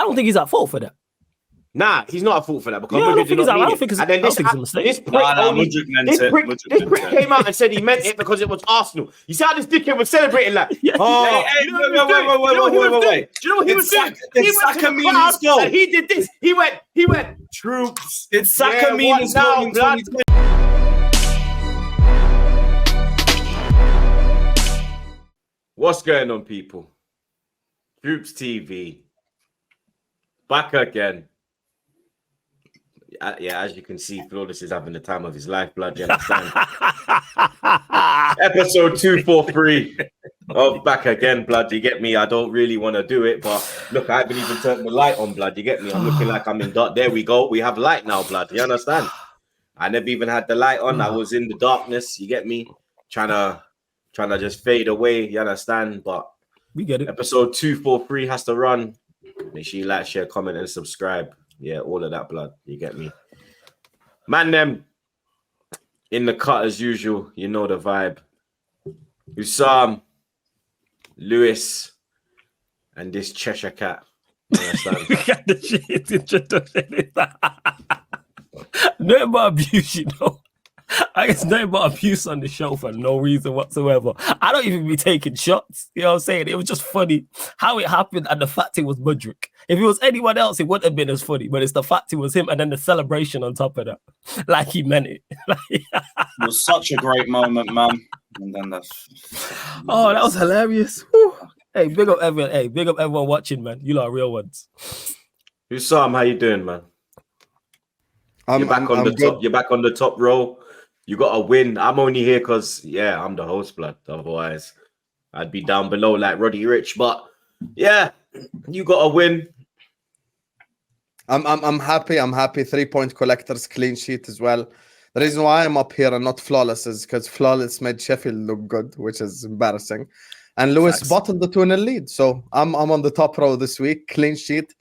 don't think he's at fault for that. Nah, he's not at fault for that because I don't think it's a mistake. This prick came out and said he meant it because it was Arsenal. You see how this dickhead was celebrating like, wait. Do you know what he was doing? He went to the crowd and he did this. He went, Troops. It's Saka Mina's goal in 2020. What's going on, people? TroopzTV. Back again. Yeah, as you can see, Flawless is having the time of his life, blood. You understand? Episode 243 of Back Again, blood. You get me? I don't really want to do it, but look, I haven't even turned the light on, blood. You get me? I'm looking like I'm in dark. There we go. We have light now, blood. You understand? I never even had the light on. I was in the darkness. You get me? Trying to just fade away. You understand? But we get it. Episode 243 has to run. Make sure you like, share, comment, and subscribe. Yeah, all of that, blood. You get me? Man, them in the cut as usual. You know the vibe. Usam, Lewis, and this Cheshire cat. You understand? Nothing but abuse, you know. I guess nothing but abuse on the show for no reason whatsoever. I don't even be taking shots. You know what I'm saying? It was just funny how it happened and the fact it was Mudrick. If it was anyone else, it wouldn't have been as funny. But it's the fact it was him and then the celebration on top of that. Like he meant it. It was such a great moment, man. And then that's... Oh, that was hilarious. Whew. Hey, big up everyone. Hey, big up everyone watching, man. You lot are real ones. Usam, how you doing, man? You're back on the top row. You got a win. I'm only here because, yeah, I'm the host, blood. Otherwise, I'd be down below like Roddy Rich. But, yeah, you got a win. I'm happy. I'm happy. 3-point collectors, clean sheet as well. The reason why I'm up here and not Flawless is because Flawless made Sheffield look good, which is embarrassing. And Lewis bottled the 2-0 lead. So I'm on the top row this week. Clean sheet,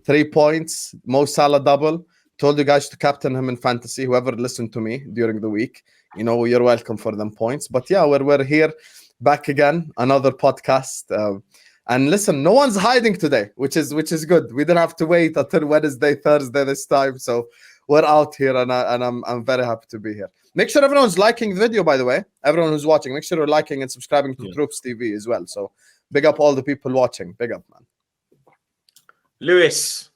3 points, Mo Salah double. Told you guys to captain him in fantasy. Whoever listened to me during the week, you know, you're welcome for them points. But yeah, we're here back again, another podcast. And listen, no one's hiding today, which is good. We didn't have to wait until Wednesday, Thursday this time. So we're out here, and I'm very happy to be here. Make sure everyone's liking the video, by the way. Everyone who's watching, make sure you're liking and subscribing to TroopzTV as well. So big up all the people watching. Big up, man. Lewis.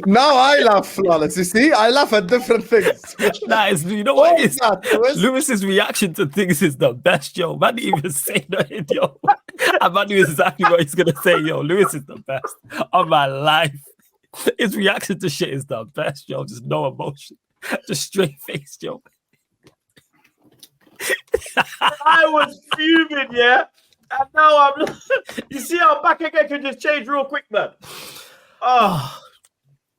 Now I laugh, Flawless. You see, I laugh at different things. You know what it is? Lewis's reaction to things is the best, yo. Man didn't even say nothing, yo. And man knew exactly what he's gonna say, yo. Lewis is the best of my life. His reaction to shit is the best, yo. Just no emotion, just straight face, yo. I was fuming, yeah. And now I'm. You see how Back Again can just change real quick, man. Oh,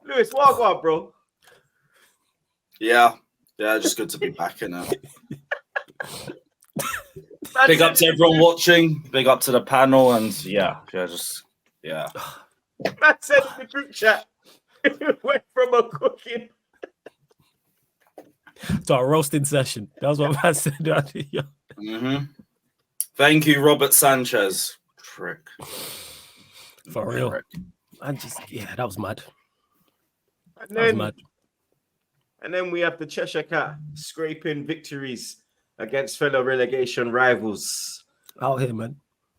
Lewis, what up, bro? Yeah, just good to be back in it. Big up to everyone watching. Big up to the panel, and yeah. Man said in the group chat, it went from a cooking to a roasting session. That was what man said. Mm-hmm. Thank you, Robert Sanchez. Trick. For real. Trick. That was mad. And then we have the Cheshire Cat scraping victories against fellow relegation rivals. Out here, man.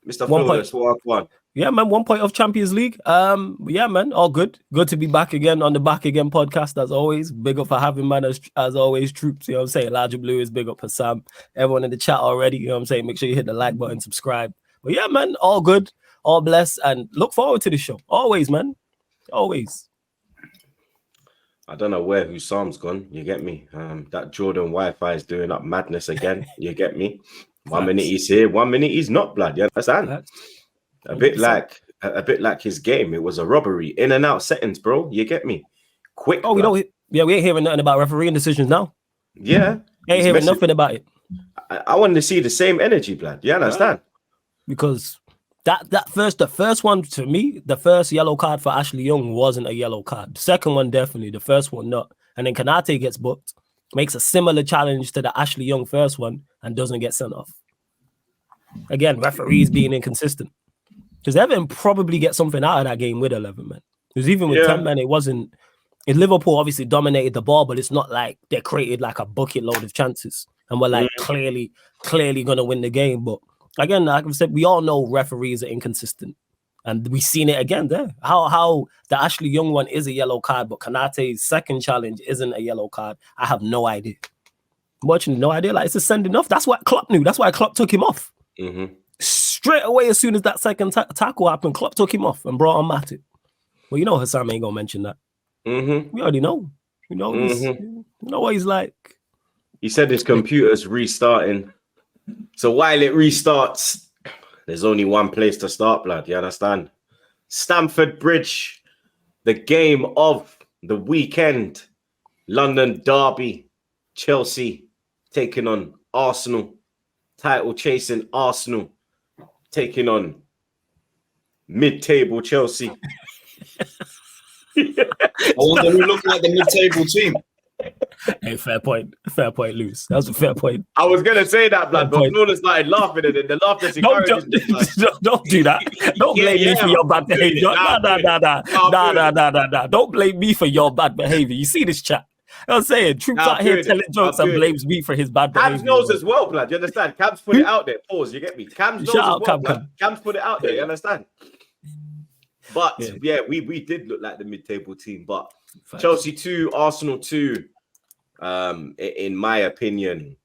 Mr. Flawless, one. Yeah, man, 1 point of Champions League. Yeah, man, all good. Good to be back again on the Back Again podcast, as always. Big up for having, man, as always, Troops, you know what I'm saying? Elijah Blue is big up for Sam. Everyone in the chat already, you know what I'm saying? Make sure you hit the like button, subscribe. But yeah, man, all good, all blessed, and look forward to the show. Always, man. Always. I don't know where Husam's gone, you get me? That Jordan Wi-Fi is doing up madness again, you get me? 1 minute he's here, 1 minute he's not, blood, you understand? A bit like his game. It was a robbery. In and out settings, bro. You get me? Quick. Oh, we ain't hearing nothing about refereeing decisions now. Yeah. Ain't hearing nothing about it. I wanted to see the same energy, blood. You understand? Because the first one to me, the first yellow card for Ashley Young wasn't a yellow card. The second one, definitely. The first one, not. And then Kanate gets booked, makes a similar challenge to the Ashley Young first one, and doesn't get sent off. again, referees being inconsistent. Because Everton probably get something out of that game with 11 men. Because even with 10 men, it wasn't. In Liverpool, obviously dominated the ball, but it's not like they created like a bucket load of chances and we're like clearly going to win the game. But again, like I said, we all know referees are inconsistent. And we've seen it again there. How the Ashley Young one is a yellow card, but Kanate's second challenge isn't a yellow card. I have no idea. Watching, no idea. Like, it's a sending off. That's what Klopp knew. That's why Klopp took him off. Straight away, as soon as that second tackle happened, Klopp took him off and brought on Matip. Well, you know Hassam ain't going to mention that. We already know. You know, you know what he's like. He said his computer's restarting. So while it restarts, there's only one place to start, blood. You understand? Stamford Bridge, the game of the weekend. London derby. Chelsea taking on Arsenal. Title chasing Arsenal. Taking on mid-table Chelsea. I wonder who looked like the mid-table team. Hey, fair point, Luz. That was a fair point. I was gonna say that, blood, but Florida started laughing, and the laughter don't do that. Don't blame me for your bad behavior. Nah. Don't blame me for your bad behavior. You see this chat? I'm saying Troops out here telling jokes and blames me for his bad behavior. Cam's knows as well, blood. You understand? Cam's put it out there. Pause. You get me? Cam's knows as well. Cam's put it out there. You understand? But we did look like the mid-table team. But Chelsea 2, Arsenal 2. In my opinion,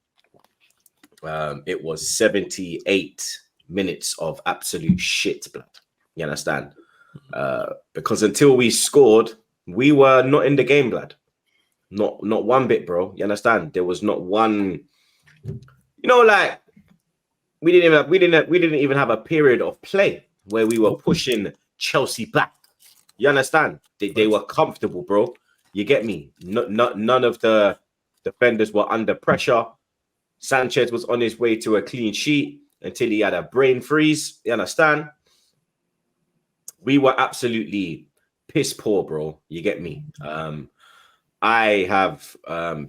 it was 78 minutes of absolute shit, blood. You understand? Because until we scored, we were not in the game, blood. Not one bit, bro. You understand? There was not one. You know, like we didn't even have a period of play where we were pushing Chelsea back. You understand? They were comfortable, bro. You get me? None of the defenders were under pressure. Sanchez was on his way to a clean sheet until he had a brain freeze. You understand? We were absolutely piss poor, bro. You get me? I have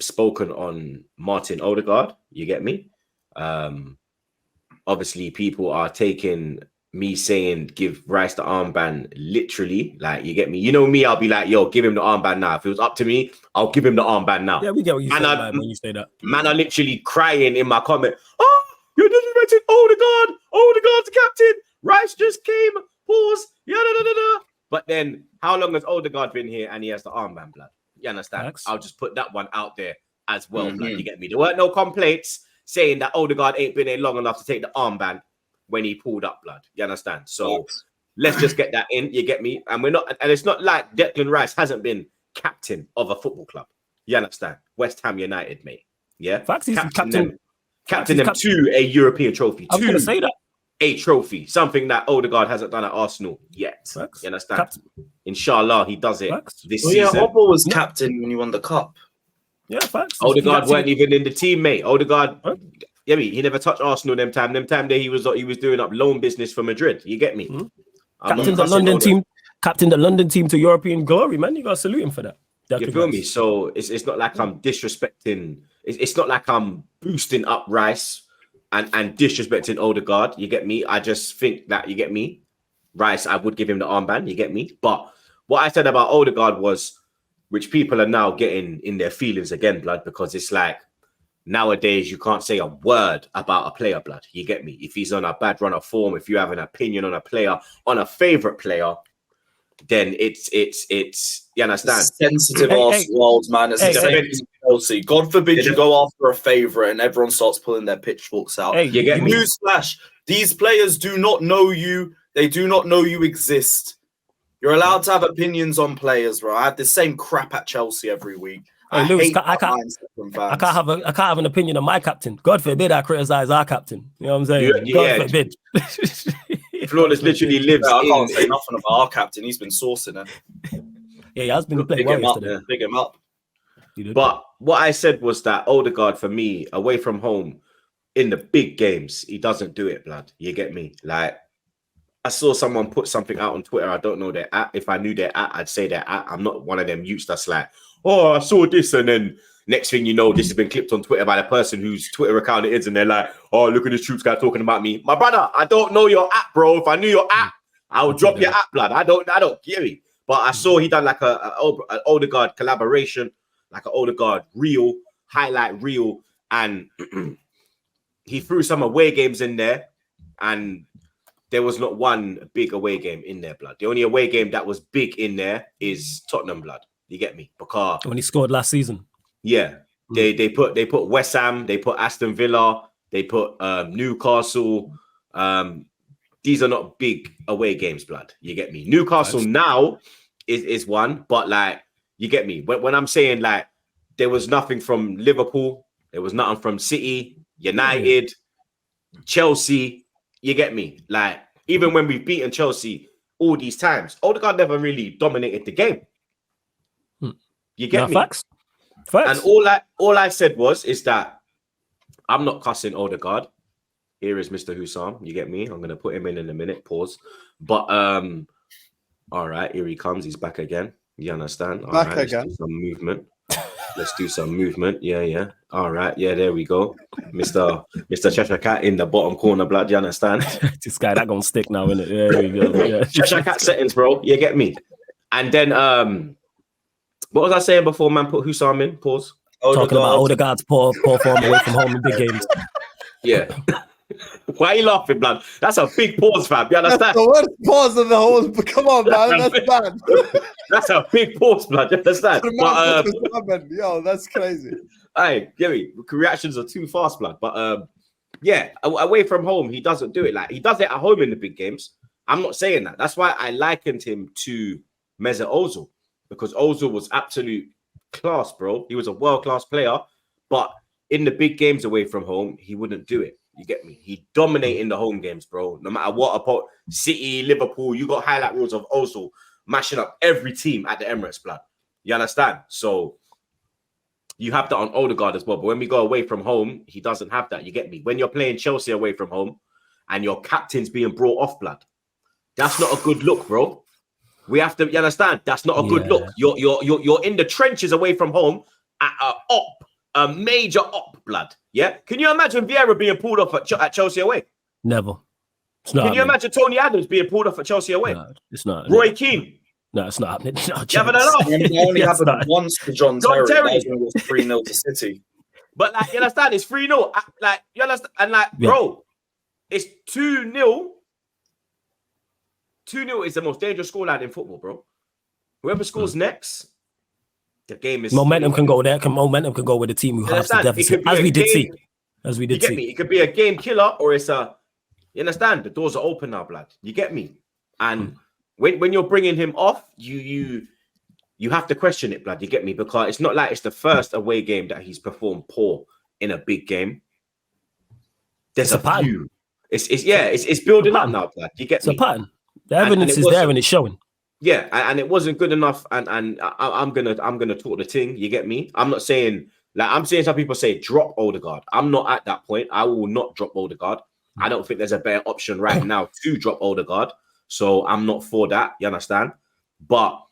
spoken on Martin Odegaard. You get me? Obviously, people are taking me saying give Rice the armband literally. Like, you get me? You know me, I'll be like, yo, give him the armband now. If it was up to me, I'll give him the armband now. Yeah, we get what you say, man, when you say that. Man are literally crying in my comment. Oh, you're disrespecting Odegaard. Odegaard's captain. Rice just came. Pause. But then, how long has Odegaard been here and he has the armband, blood? You understand? Thanks. I'll just put that one out there as well, blood. You get me? There weren't no complaints saying that Odegaard ain't been here long enough to take the armband when he pulled up, blood. You understand? So let's just get that in. You get me? And it's not like Declan Rice hasn't been captain of a football club. You understand? West Ham United, mate. Yeah. Facts, he's captain them to a European trophy. I was going to say that. A trophy, something that Odegaard hasn't done at Arsenal yet. Facts. You understand? Inshallah, he does it this season. Yeah, Obo was captain when you won the cup. Yeah, facts. Odegaard weren't even in the team, mate. Odegaard, he never touched Arsenal them time. Them time there he was doing up loan business for Madrid. You get me? Captain the London team. Captain the London team to European glory, man. You got to salute him for that. You feel me? So it's not like I'm disrespecting. It's not like I'm boosting up Rice and disrespecting Odegaard. You get me? I just think that, you get me? Rice, I would give him the armband. You get me? But what I said about Odegaard was, which people are now getting in their feelings again, blood, because it's like nowadays you can't say a word about a player, blood. You get me? If he's on a bad run of form, if you have an opinion on a player, on a favorite player, then it's you understand? Sensitive world, man. It's Chelsea. God forbid you go after a favorite and everyone starts pulling their pitchforks out. You get me? Newsflash: these players do not know you. They do not know you exist. You're allowed to have opinions on players, bro. I have the same crap at Chelsea every week. Hey, Lewis, I can't have an opinion on my captain. God forbid I criticize our captain. You know what I'm saying? God forbid. Flawless literally lives. I can't say nothing about our captain. He's been sourcing it. Yeah, he has been playing well yesterday. Big him up. But what I said was that Odegaard, for me, away from home, in the big games, he doesn't do it, blood. You get me? Like, I saw someone put something out on Twitter. I don't know their at. If I knew their at, I'd say their at. I'm not one of them youths that's like, oh, I saw this and then Next thing you know, this has been clipped on Twitter by the person whose Twitter account it is, and they're like, "Oh, look at this Troops guy talking about me." My brother, I don't know your app, bro. If I knew your app, I would drop your app, blood. I don't get it. But I saw he done like an Odegaard collaboration, like an Odegaard reel, highlight reel, and he threw some away games in there, and there was not one big away game in there, blood. The only away game that was big in there is Tottenham, blood. You get me? Because when he scored last season. Yeah. They put West Ham, they put Aston Villa, they put Newcastle. These are not big away games, blood. You get me? Newcastle now is one, but like, you get me? When I'm saying like there was nothing from Liverpool, there was nothing from City, United, Chelsea. You get me? Like, even when we've beaten Chelsea all these times, Odegaard never really dominated the game. You get me? Facts. And all I said is that I'm not cussing Odegaard. Here is Mr. Hussam. You get me? I'm gonna put him in a minute. Pause. But all right, here he comes. He's back again. You understand? All back right, again. Let's do some movement. Let's do some movement. Yeah. All right. Yeah, there we go. Mr. Cheshire Cat in the bottom corner, blood. You understand? This guy that gonna stick now, innit? Yeah, there we go. Yeah. Cheshire Cat settings, bro. You get me? And then what was I saying before, man? Put Hussam in. Pause. Talking about Odegaard's poor form away from home in big games. Yeah. Why are you laughing, blood? That's a big pause, fam. You understand? That's the worst pause in the whole. Come on, man. That's bad. That's a big pause, blood. You understand? But, yo, that's crazy. Hey, Gary, reactions are too fast, blood. But yeah, away from home, he doesn't do it. Like, he does it at home in the big games. I'm not saying that. That's why I likened him to Mesut Ozil, because Ozil was absolute class, bro. He was a world-class player, but in the big games away from home, he wouldn't do it. You get me? He dominated in the home games, bro. No matter what, about City, Liverpool, you got highlight reels of Ozil mashing up every team at the Emirates, blood. You understand? So you have that on Odegaard as well. But when we go away from home, he doesn't have that. You get me? When you're playing Chelsea away from home and your captain's being brought off, blood, that's not a good look, bro. We have to, you understand? That's not a good look. You're in the trenches away from home at a major op, blood. Yeah. Can you imagine Vieira being pulled off at Chelsea away? Never. It's not. Can you imagine Tony Adams being pulled off at Chelsea away? No, it's not. Roy Keane. No, it's not happening. You haven't enough. It only happened once to John Terry. That was when it was 3-0 to City. But like, you understand? It's 3-0. Like, you understand? And like, bro, it's 2-0. 2-0 is the most dangerous scoreline in football, bro. Whoever scores next, the game is momentum can go there. Momentum can go with the team who has the deficit, as we did see. You get me? It could be a game killer, or it's a. You understand? The doors are open now, blood. You get me? And when you're bringing him off, you have to question it, blood. You get me? Because it's not like it's the first away game that he's performed poor in a big game. There's a few. It's building up now, blood. You get me? It's a pattern. The evidence is there and it's showing. Yeah, and it wasn't good enough. And I'm gonna talk the thing. You get me? I'm not saying, like, I'm seeing some people say drop Odegaard. I'm not at that point. I will not drop Odegaard. I don't think there's a better option right now to drop Odegaard. So I'm not for that. You understand? But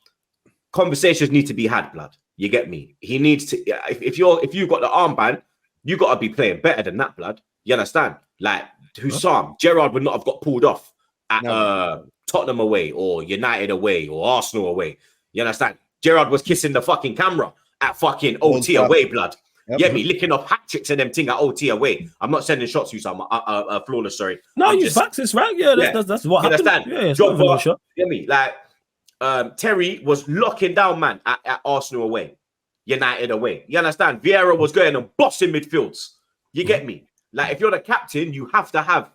conversations need to be had, blood. You get me? He needs to. If you've got the armband, you got to be playing better than that, blood. You understand? Like Hussam, Gerrard would not have got pulled off at Tottenham away or United away or Arsenal away. You understand? Gerrard was kissing the fucking camera at fucking OT away, blood. Yep. Yeah, me licking off hat tricks and them thing at OT away. I'm not sending shots to you, so I'm flawless. Sorry. No, you facts. It's right. Yeah, that's what happened. Understand? Yeah, Drop shot. You me? Like Terry was locking down, man, at Arsenal away, United away. You understand? Vieira was going and bossing midfields. You get me? Like, if you're the captain, you have to have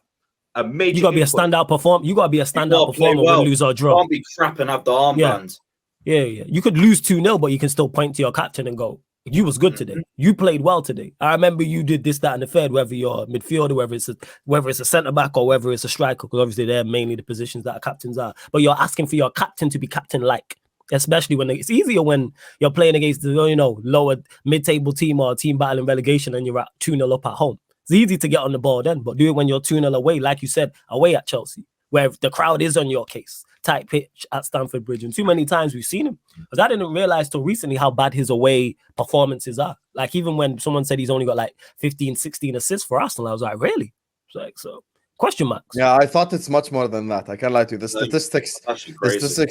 a major. You gotta be a standout performer. You gotta be a standout performer when lose or draw. You can't be crap and have the armband. Yeah. You could lose 2-0, but you can still point to your captain and go, you was good today. You played well today. I remember you did this, that, and the third, whether you're a midfielder, whether it's a centre-back or whether it's a striker, because obviously they're mainly the positions that captains are. But you're asking for your captain to be captain-like, especially when it's easier when you're playing against the lower mid-table team or a team battling relegation and you're at 2-0 up at home. It's easy to get on the ball then, but do it when you're 2-0 away, like you said, away at Chelsea, where the crowd is on your case. Tight pitch at Stamford Bridge. And too many times we've seen him. Because I didn't realize till recently how bad his away performances are. Like, even when someone said he's only got like 15, 16 assists for Arsenal, I was like, really? It's like, so question marks. Yeah, I thought it's much more than that. I can't lie to you. The statistics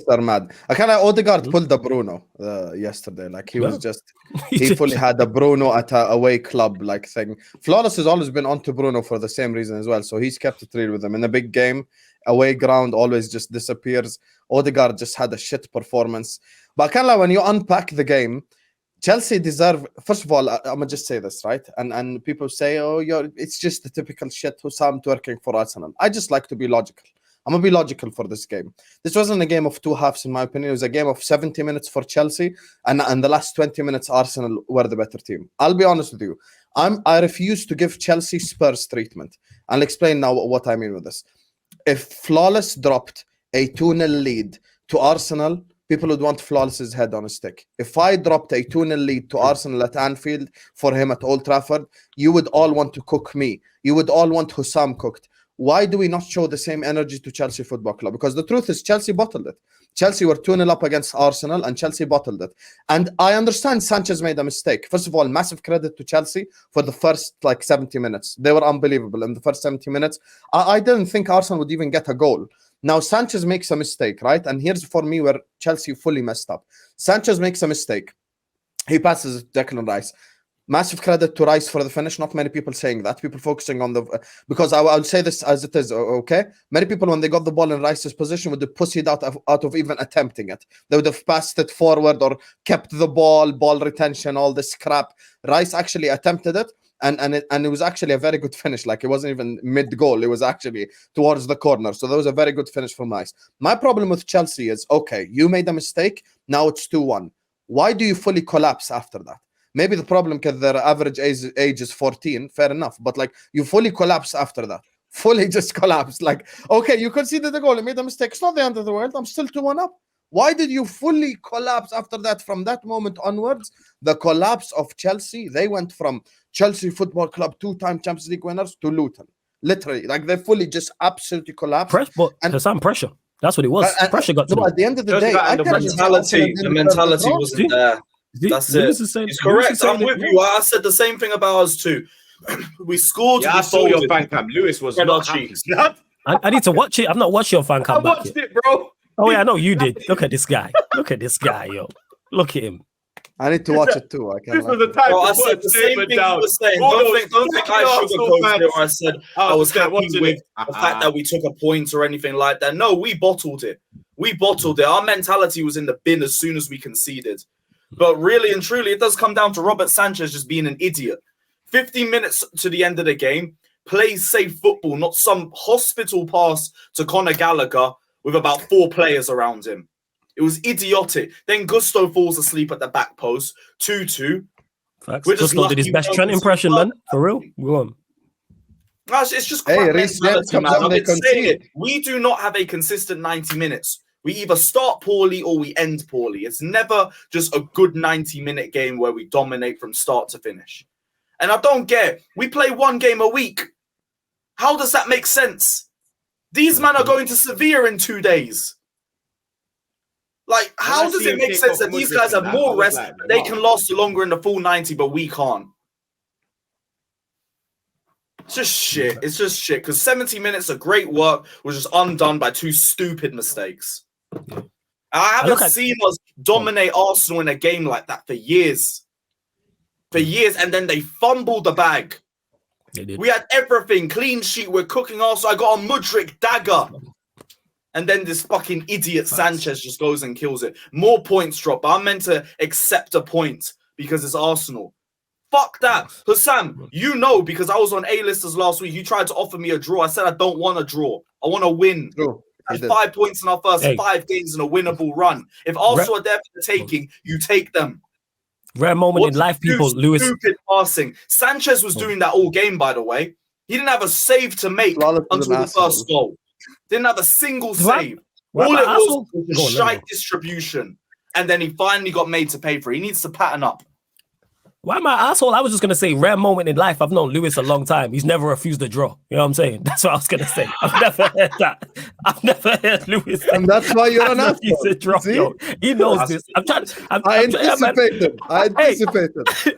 are mad. I can't lie. Odegaard pulled the Bruno yesterday. Like, he was just, he fully had a Bruno at a away club like thing. Flawless has always been onto Bruno for the same reason as well. So he's kept it real with him. In a big game, away ground always just disappears. Odegaard just had a shit performance. But I can't lie, when you unpack the game, Chelsea deserve, first of all, I'm going to just say this, right? And people say, oh, it's just the typical shit Hussam twerking for Arsenal. I just like to be logical. I'm going to be logical for this game. This wasn't a game of two halves, in my opinion. It was a game of 70 minutes for Chelsea, and the last 20 minutes, Arsenal were the better team. I'll be honest with you. I refuse to give Chelsea Spurs treatment. I'll explain now what I mean with this. If Flawless dropped a 2-0 lead to Arsenal, people would want Flawless's head on a stick. If I dropped a 2-0 lead to Arsenal at Anfield for him at Old Trafford, you would all want to cook me. You would all want Hussam cooked. Why do we not show the same energy to Chelsea Football Club? Because the truth is Chelsea bottled it. Chelsea were 2-0 up against Arsenal and Chelsea bottled it. And I understand Sanchez made a mistake. First of all, massive credit to Chelsea for the first 70 minutes. They were unbelievable in the first 70 minutes. I didn't think Arsenal would even get a goal. Now, Sanchez makes a mistake, right? And here's for me where Chelsea fully messed up. Sanchez makes a mistake. He passes Declan Rice. Massive credit to Rice for the finish. Not many people saying that. People focusing on the... Because I'll say this as it is, okay? Many people, when they got the ball in Rice's position, would have pussied out of even attempting it. They would have passed it forward or kept the ball retention, all this crap. Rice actually attempted it. And it was actually a very good finish. Like, it wasn't even mid-goal. It was actually towards the corner. So that was a very good finish from Rice. My problem with Chelsea is, okay, you made a mistake. Now it's 2-1. Why do you fully collapse after that? Maybe the problem because their average age is 14. Fair enough. But, you fully collapse after that. Fully just collapse. Okay, you conceded the goal. You made a mistake. It's not the end of the world. I'm still 2-1 up. Why did you fully collapse after that? From that moment onwards, the collapse of Chelsea, they went from Chelsea Football Club, 2-time Champions League winners, to Luton. Literally, they fully just absolutely collapsed. Some pressure. That's what it was. Pressure got to them. At the end of the day, the mentality wasn't there. That's it. He's correct. I'm with you. I said the same thing about us too. We scored. Yeah, I saw your fan cam. Lewis was not happy. I need to watch it. I've not watched your fan cam. I watched it, bro. Oh yeah, I know you did. Look at this guy. Look at this guy, yo. Look at him. I need to watch it too. This was the time to I said the same thing you were saying. Don't think I sugarcoated it, or I said I was happy with the fact that we took a point or anything like that. No, we bottled it. Our mentality was in the bin as soon as we conceded. But really and truly, it does come down to Robert Sanchez just being an idiot. 15 minutes to the end of the game, plays safe football, not some hospital pass to Conor Gallagher with about 4 players around him. It was idiotic. Then Gusto falls asleep at the back post. 2-2. Gusto did his best Trent impression, man. For real. Go on. It's just crap mentality, man. I've been saying it. We do not have a consistent 90 minutes. We either start poorly or we end poorly. It's never just a good 90-minute game where we dominate from start to finish. And I don't get it. We play 1 game a week. How does that make sense? These men are going to Sevilla in 2 days. How does it make sense that these guys have more rest, they can last longer in the full 90, but we can't? It's just shit. It's just shit. Because 70 minutes of great work was just undone by 2 stupid mistakes. I haven't seen us dominate Arsenal in a game like that for years. And then they fumbled the bag. We had everything. Clean sheet. We're cooking Arsenal. I got a Mudryk dagger. And then this fucking idiot Sanchez just goes and kills it. More points drop. I'm meant to accept a point because it's Arsenal. Fuck that. Hussam, you know, because I was on A-listers last week, you tried to offer me a draw. I said I don't want a draw. I want to win. That's 5 points in our first 5 games in a winnable run. If Arsenal are there for the taking, you take them. Rare moment in life, people. Lewis. Stupid passing. Sanchez was doing that all game, by the way. He didn't have a save to make until the first goal. Didn't have a single save. All it was a shite distribution. And then he finally got made to pay for it. He needs to pattern up. Why am I asshole? I was just gonna say rare moment in life. I've known Lewis a long time. He's never refused a draw. You know what I'm saying? That's what I was gonna say. I've never heard that. I've never heard Lewis. And that's why you're an refused a draw. Yo, he knows this. I anticipated.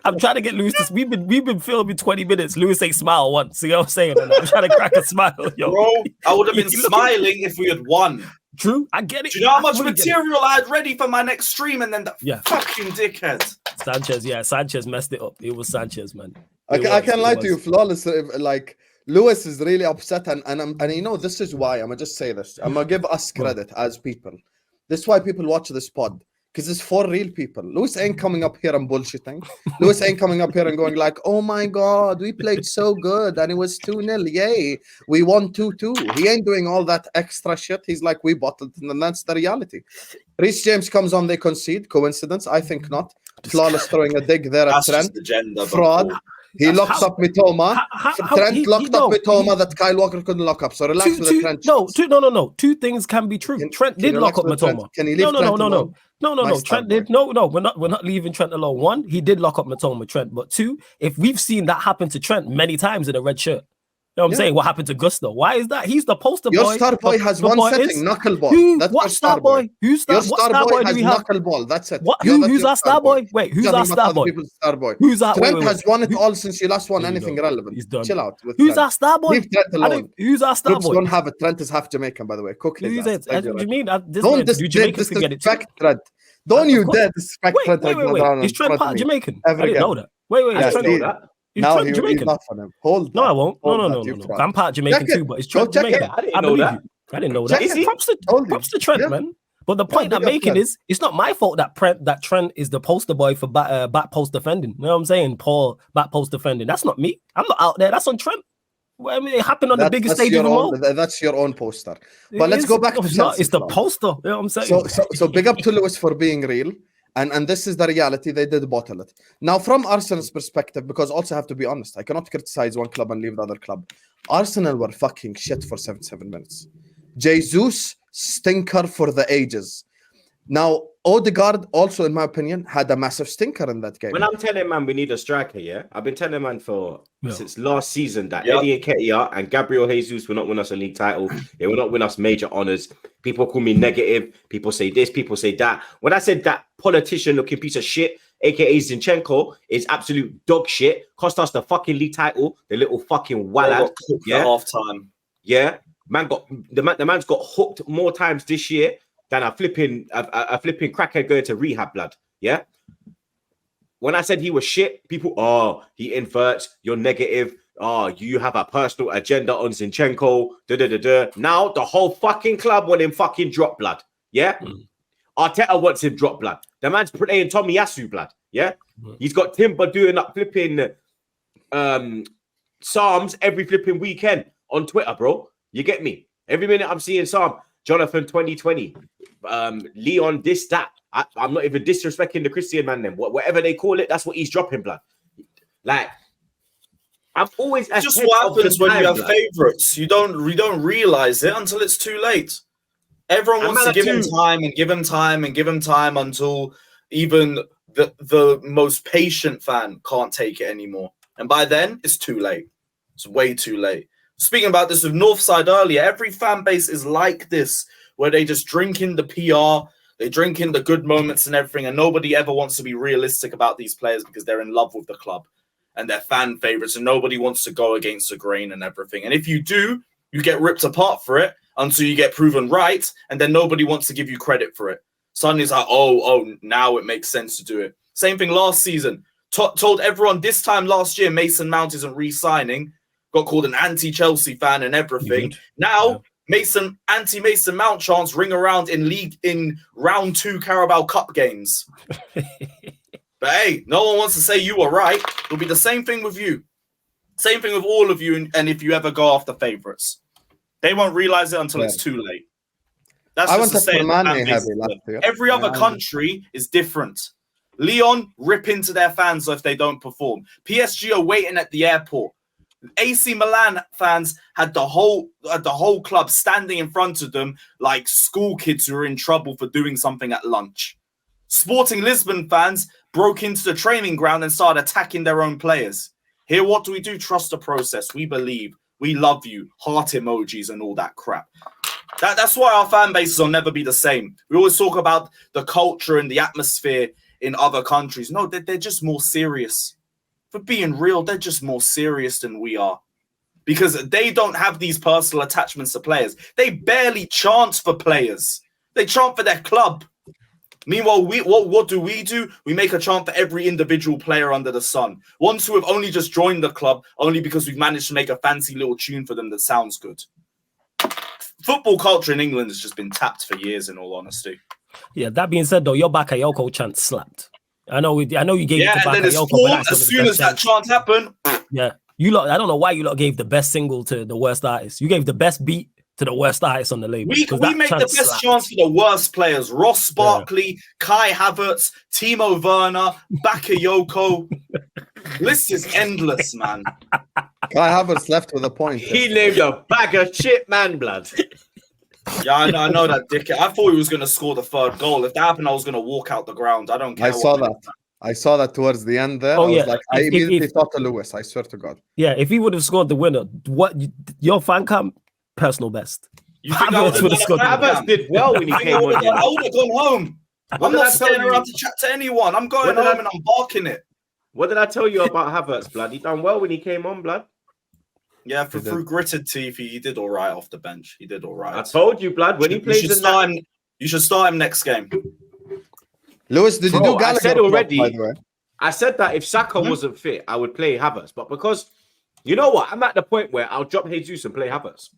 I'm trying to get Lewis. We've been filming 20 minutes. Lewis ain't smile once. You know what I'm saying? And I'm trying to crack a smile. Yo, bro, I would have been smiling if we had won. True, I get it. Do you know how much material I had ready for my next stream? And then fucking dickhead. Sanchez messed it up. It was Sanchez, man. I can't lie to you, Flawless. Like Lewis is really upset, and you know this is why. I'm gonna just say this. I'm gonna give us credit as people. This is why people watch this pod. Because it's for real people. Lewis ain't coming up here and bullshitting. Lewis ain't coming up here and going like, oh my God, we played so good and it was 2-0. Yay. We won 2-2. He ain't doing all that extra shit. He's like, we bottled it, and that's the reality. Reece James comes on, they concede. Coincidence? I think not. Flawless throwing a dig there at Trent. Fraud. He locks up Mitoma. Trent locked up Mitoma that Kyle Walker couldn't lock up. So relax with the Trent. No. Two things can be true. Trent did lock up Mitoma. Can he leave Trent alone? No. Trent did. No. We're not leaving Trent alone. One, he did lock up Mitoma, Trent. But two, if we've seen that happen to Trent many times in a red shirt. You know what I'm saying? What happened to Gusto? Why is that? He's the poster boy. Your star boy has one setting, knuckleball. That's what star boy? Who's star? Your star boy has knuckleball. That's it. Who's our star boy? Wait, who's our star boy? Who's our Trent has won it all since you last won anything relevant. He's done. Chill out. Who's our star boy? Leave Trent alone. Who's our star boy? Don't have it. Trent is half Jamaican, by the way. Cook his ass. What do you mean? Don't disrespect Trent. Don't you dare disrespect Trent. Wait. Is Trent part Jamaican? I didn't know that. Wait. Is Trent that? Now he's not on him. No, I won't. No. I'm part Jamaican too, but it's Trent Jamaican. I believe you. I didn't know that. Props to Trent, man. But the point I'm making is, it's not my fault that Trent is the poster boy for back post defending. You know what I'm saying? Paul back post defending. That's not me. I'm not out there. That's on Trent. I mean, it happened on the biggest stage of them all. That's your own poster. But let's go back to Chelsea. It's the poster. You know what I'm saying? So big up to Lewis for being real. And this is the reality. They did bottle it. Now, from Arsenal's perspective, because also have to be honest, I cannot criticize one club and leave the other club. Arsenal were fucking shit for 77 minutes. Jesus, stinker for the ages. Now, Odegaard also, in my opinion, had a massive stinker in that game. When I'm telling man we need a striker, I've been telling man since last season that Eddie Nketiah and Gabriel Jesus will not win us a league title. They will not win us major honours. People call me negative. People say this, people say that. When I said that politician-looking piece of shit, aka Zinchenko, is absolute dog shit, cost us the fucking league title, the little fucking wallad. Half time. Yeah, man got the man's got hooked more times this year than a flipping crackhead going to rehab, blood. Yeah. When I said he was shit, people, he inverts, you're negative. You have a personal agenda on Zinchenko. Now the whole fucking club want him fucking drop, blood. Yeah. Arteta wants him drop, blood. The man's playing Tommy Yasu, blood. Yeah. He's got Timber doing up flipping Psalms every flipping weekend on Twitter, bro. You get me? Every minute I'm seeing Psalm. Jonathan 2020, Leon, this, that. I'm not even disrespecting the Christian man then. Whatever they call it, that's what he's dropping, blood. Like, I've always... It's just what happens when you have favourites. You don't realise it until it's too late. Everyone wants to give him time and give him time and give him time until even the most patient fan can't take it anymore. And by then, it's too late. It's way too late. Speaking about this with Northside earlier, every fan base is like this, where they just drink in the PR, they drink in the good moments and everything, and nobody ever wants to be realistic about these players because they're in love with the club and they're fan favorites, and nobody wants to go against the grain and everything. And if you do, you get ripped apart for it until you get proven right, and then nobody wants to give you credit for it. Suddenly it's like, now it makes sense to do it. Same thing last season. Told everyone this time last year Mason Mount isn't re-signing. Got called an anti-Chelsea fan and everything. Now, anti-Mason Mount chants ring around in round 2 Carabao Cup games. But hey, no one wants to say you were right. It'll be the same thing with you. Same thing with all of you. And if you ever go after favourites, they won't realise it until it's too late. That's just the same. Every other country is different. Lyon rip into their fans if they don't perform. PSG are waiting at the airport. AC Milan fans had the whole club standing in front of them like school kids who are in trouble for doing something at lunch. Sporting Lisbon fans broke into the training ground and started attacking their own players. Here, what do? Trust the process. We believe. We love you. Heart emojis and all that crap. That's why our fan bases will never be the same. We always talk about the culture and the atmosphere in other countries. No, they're just more serious. For being real, they're just more serious than we are. Because they don't have these personal attachments to players. They barely chant for players. They chant for their club. Meanwhile, what do? We make a chant for every individual player under the sun. Ones who have only just joined the club only because we've managed to make a fancy little tune for them that sounds good. Football culture in England has just been tapped for years, in all honesty. Yeah, that being said, though, your Bakayoko chant slapped. I know you gave it to Bakayoko, but as soon as that chant happened, yeah, you lot. I don't know why you lot gave the best single to the worst artist. You gave the best beat to the worst artist on the label. We make the best chants for the worst players. Ross Barkley, Kai Havertz, Timo Werner, Bakayoko. List is endless, man. Kai Havertz left with a point. He named a bag of shit, man, blood. Yeah, I know that dickhead. I thought he was going to score the third goal. If that happened, I was going to walk out the ground. I don't care. I saw that towards the end there. Oh, I was like, I immediately thought to Lewis. I swear to God. Yeah, if he would have scored the winner, your fan camp, personal best. You think Havertz did well when he came on. I would have gone home. I'm not staying around to chat to anyone. I'm going home and I'm barking it. What did I tell you about Havertz, blood? He done well when he came on, blood. Yeah, through gritted teeth, he did all right off the bench. He did all right. I told you, blood, when he plays you should start him next game. Lewis, did you do Gallagher? I said already, by the way? I said that if Saka wasn't fit, I would play Havertz. But because, you know what? I'm at the point where I'll drop Jesus and play Havertz.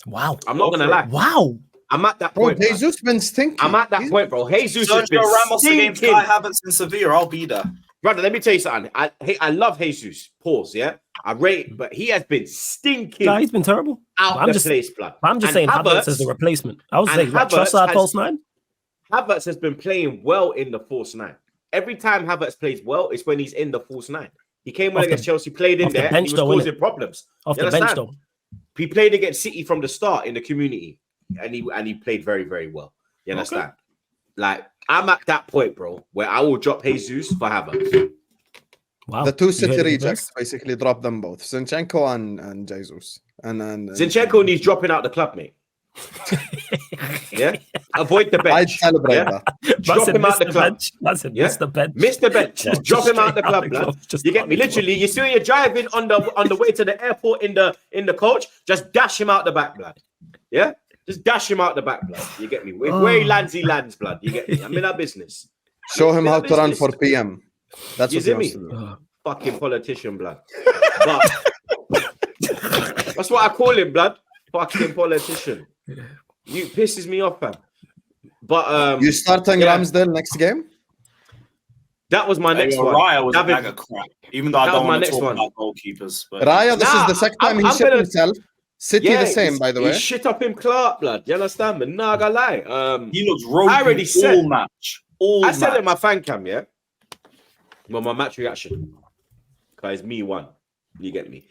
Wow. I'm not going to lie. Wow. I'm at that point. Bro, Jesus been stinking. I'm at that point, bro. Jesus has been Ramos stinking. against Kai Havertz in Sevilla. I'll be there. Brother, let me tell you something. I love Jesus. Pause, yeah? I rate, but he has been stinking. Nah, he's been terrible. Out the place, blood. I'm just saying Havertz as the replacement. I was saying Trossard false nine. Havertz has been playing well in the false nine. Every time Havertz plays well, it's when he's in the false nine. He came on against Chelsea, played in there, and he was causing problems. Off the bench, though. He played against City from the start in the community, and he played very, very well. You understand? Like, I'm at that point, bro, where I will drop Jesus for Havertz. Wow. The two City rejects basically dropped them both, Zinchenko and Jesus. And Zinchenko needs dropping out the club, mate. Yeah, avoid the bench. I'd celebrate that. Drop him out the club. Miss the bench. Miss the bench. Just drop him out the club, blood. You get me? Literally, you see when you're driving on the way to the airport in the coach, just dash him out the back, blood. Yeah, just dash him out the back, blood. You get me? Where he lands, blood. You get me? I'm in our business. Show him how to run for PM. That's what he wants to do. Fucking politician, blood. But that's what I call him, blood. Fucking politician. You pisses me off, fam. But you starting Ramsdale next game? That was my next one. Raya was a bag of crap. Even though I don't want to talk about goalkeepers. But Raya, this is the second time he shit himself. City the same, by the way. He shit up him Clark, blood. You understand me? Nah, I gotta lie. He looks ropey I already said all match. I said it in my fan cam, yeah. Well, my match reaction. Because me one. You get me?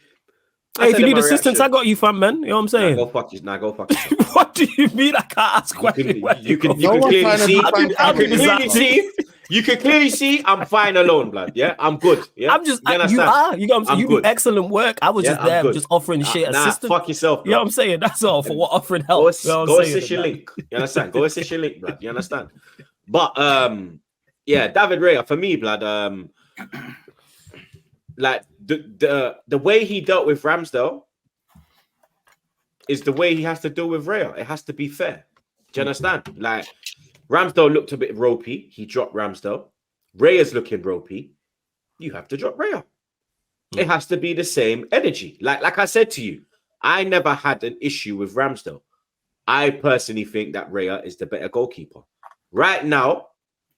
Hey, if you need assistance, I got you, fam, man. You know what I'm saying? Go fuck you. What do you mean? I can't ask questions. You can clearly see I'm fine alone, blood. Yeah, I'm good. Yeah, I'm just you do excellent work. I was just there, just offering shit assistance. Fuck yourself. Bro. You know what I'm saying? That's all for what offering help. Go assist your link. You understand? Go assist your link, blood. You understand? But yeah, David Raya for me, blood. Like the way he dealt with Ramsdale is the way he has to deal with Raya. It has to be fair. Do you understand? Like Ramsdale looked a bit ropey. He dropped Ramsdale. Raya's looking ropey. You have to drop Raya. It has to be the same energy. Like I said to you, I never had an issue with Ramsdale. I personally think that Raya is the better goalkeeper. Right now,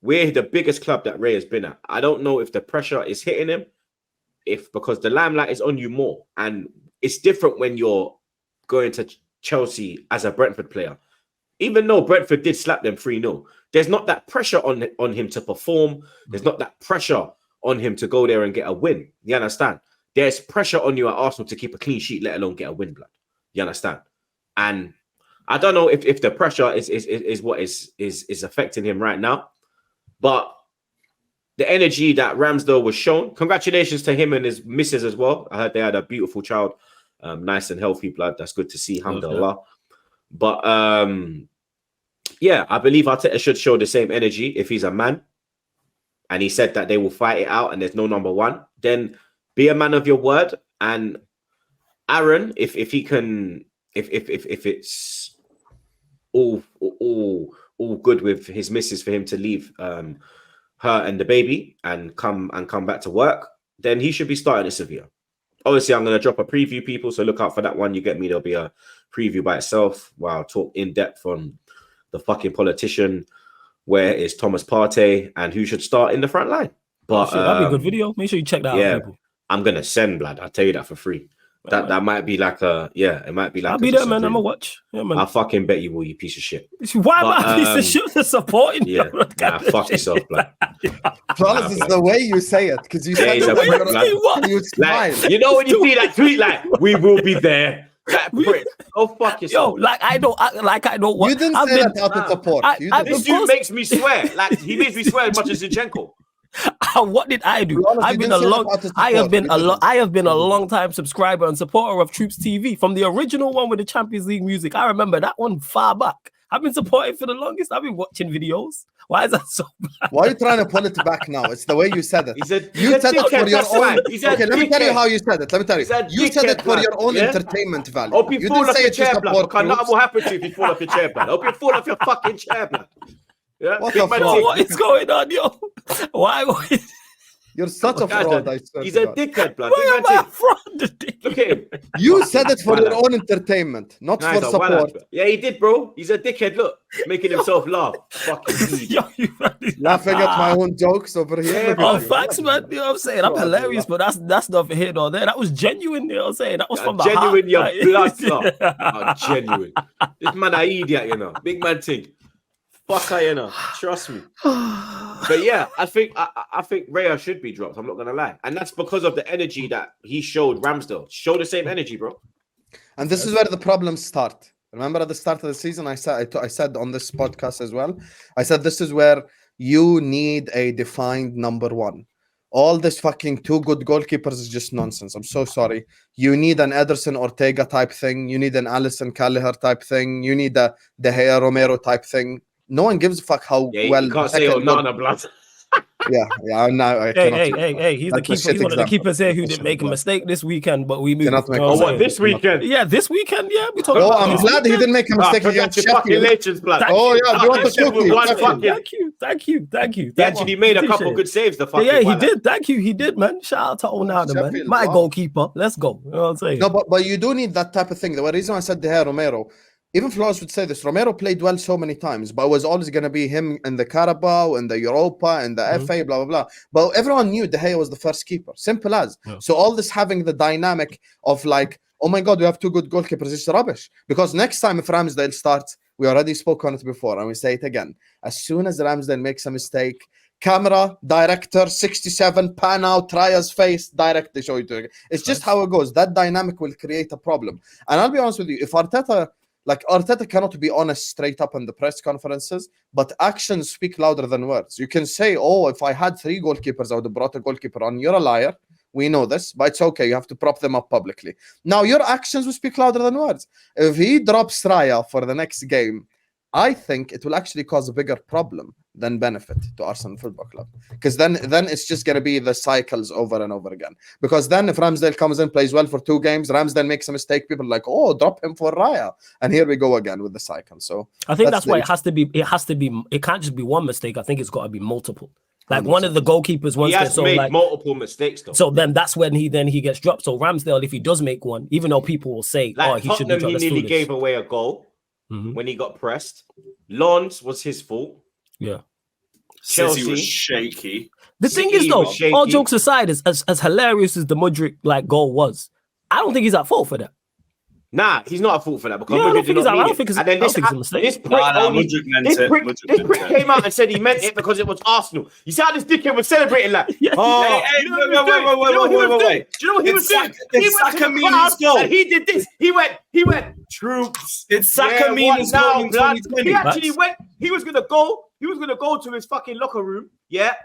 we're the biggest club that Raya's been at. I don't know if the pressure is hitting him. Because the limelight is on you more, and it's different when you're going to Chelsea as a Brentford player. Even though Brentford did slap them 3-0, there's not that pressure on him to perform. There's not that pressure on him to go there and get a win. You understand? There's pressure on you at Arsenal to keep a clean sheet, let alone get a win, blood. You understand? And I don't know if the pressure is what is affecting him right now, but the energy that Ramsdale was shown. Congratulations to him and his missus as well. I heard they had a beautiful child, nice and healthy blood. That's good to see. Alhamdulillah. But yeah, I believe Arteta should show the same energy if he's a man. And he said that they will fight it out and there's no number one. Then be a man of your word. And Aaron, if he can, if it's all good with his missus for him to leave her and the baby and come back to work, then he should be starting at Sevilla. Obviously, I'm going to drop a preview, people, so look out for that one. You get me, there'll be a preview by itself where I'll talk in depth on the fucking politician, where is Thomas Partey, and who should start in the front line. But that'd be a good video. Make sure you check that out, people. I'm going to send, blood. I'll tell you that for free. That might be like it might be like I'll be there, man. I'm gonna watch. Yeah, man. I'll fucking bet you will, you piece of shit. Why am I a piece of shit for supporting you? Nah, fuck yourself, blood. Flawless is the way you say it, because you said you smile. You know when you see that tweet, like, we will be there. Oh, fuck yourself. Yo, like I don't want. You didn't say that out of support. This dude makes me swear. Like, he makes me swear as much as Zinchenko. What did I do? I have been a long time subscriber and supporter of TroopzTV from the original one with the Champions League music. I remember that one far back. I've been supporting for the longest. I've been watching videos. Why is that so bad? Why are you trying to pull it back now? It's the way you said it. You said it for your own. Okay, let me tell you how you said it. Let me tell you. You said it for your own entertainment value. Hope you fall off your chair, blood. Nothing will happen to you if you fall off your chair, blood. Hope you fall off your fucking chair, blood. Yeah? What is going on, yo? Why? You're such a fraud. He's a dickhead, blood. Why am I a fraud? Look at him. You said it for your own entertainment, not for support. Yeah, he did, bro. He's a dickhead. Look, making himself laugh. Fucking laughing at my own jokes over here. Facts, man. You know what I'm saying? I'm hilarious, but that's not for here nor there. That was genuine. You know what I'm saying? That was from the genuine. Heart. Your blood clot. Genuine. This man an idiot, you know. Big man thing. Fuck, you know. Trust me. But yeah, I think Raya should be dropped. I'm not gonna lie, and that's because of the energy that he showed. Ramsdale show the same energy, bro. And this is where the problems start. Remember at the start of the season, I said on this podcast as well. I said this is where you need a defined number one. All this fucking two good goalkeepers is just nonsense. I'm so sorry. You need an Ederson Ortega type thing. You need an Alisson Callagher type thing. You need a De Gea Romero type thing. No one gives a fuck how well. You can't say Onana, blood. Yeah. No, hey. He's the keeper. He's one of the keepers here who didn't make a mistake this weekend, but we moved. This weekend? Yeah, this weekend. Yeah, we talked. Oh, I'm glad he didn't make a mistake against Sheffield. Legends, blood. Oh yeah, you want the Thank you. He actually made a couple good saves. He did. Thank you. He did, man. Shout out to Onana, man. My goalkeeper. Let's go. You know what I'm saying? No, but you do need that type of thing. The reason I said De Gea Romero. Even Flores would say this. Romero played well so many times, but it was always going to be him in the Carabao, in the Europa, in the FA, blah, blah, blah. But everyone knew De Gea was the first keeper. Simple as. Yeah. So all this having the dynamic of like, oh my God, we have two good goalkeepers is rubbish. Because next time if Ramsdale starts, we already spoke on it before, and we say it again. As soon as Ramsdale makes a mistake, camera, director, 67, pan out, Raya's face, directly show it to you. It's just how it goes. That dynamic will create a problem. And I'll be honest with you, if Arteta cannot be honest straight up in the press conferences, but actions speak louder than words. You can say, oh, if I had three goalkeepers, I would have brought a goalkeeper on. You're a liar. We know this, but it's okay. You have to prop them up publicly. Now, your actions will speak louder than words. If he drops Raya for the next game, I think it will actually cause a bigger problem than benefit to Arsenal Football Club. Because then it's just going to be the cycles over and over again. Because then if Ramsdale comes in, plays well for 2 games, Ramsdale makes a mistake, people are like, oh, drop him for Raya. And here we go again with the cycle. So I think that's why it has to be, it can't just be one mistake. I think it's got to be multiple. Like 100%. One of the goalkeepers he has to make multiple mistakes though. So then that's when he gets dropped. So Ramsdale, if he does make one, even though people will say, like he should be dropped. He nearly gave away a goal when he got pressed. Lons was his fault. Yeah. Chelsea was shaky. The thing is though, all jokes aside, as hilarious as the Mudryk goal was, I don't think he's at fault for that. Nah, he's not at fault for that because Yeah, I Mudryk did not mean it. think it's And then a mistake. this prick, Mudryk meant it. this prick came out and said he meant it because it was Arsenal. You see how this dickhead was celebrating like, Wait. Do you know what he was doing? He went to the crowd and he did this. He went, Troops. It's Saka Mina's goal in 2020. He actually went, he was gonna go to his fucking locker room,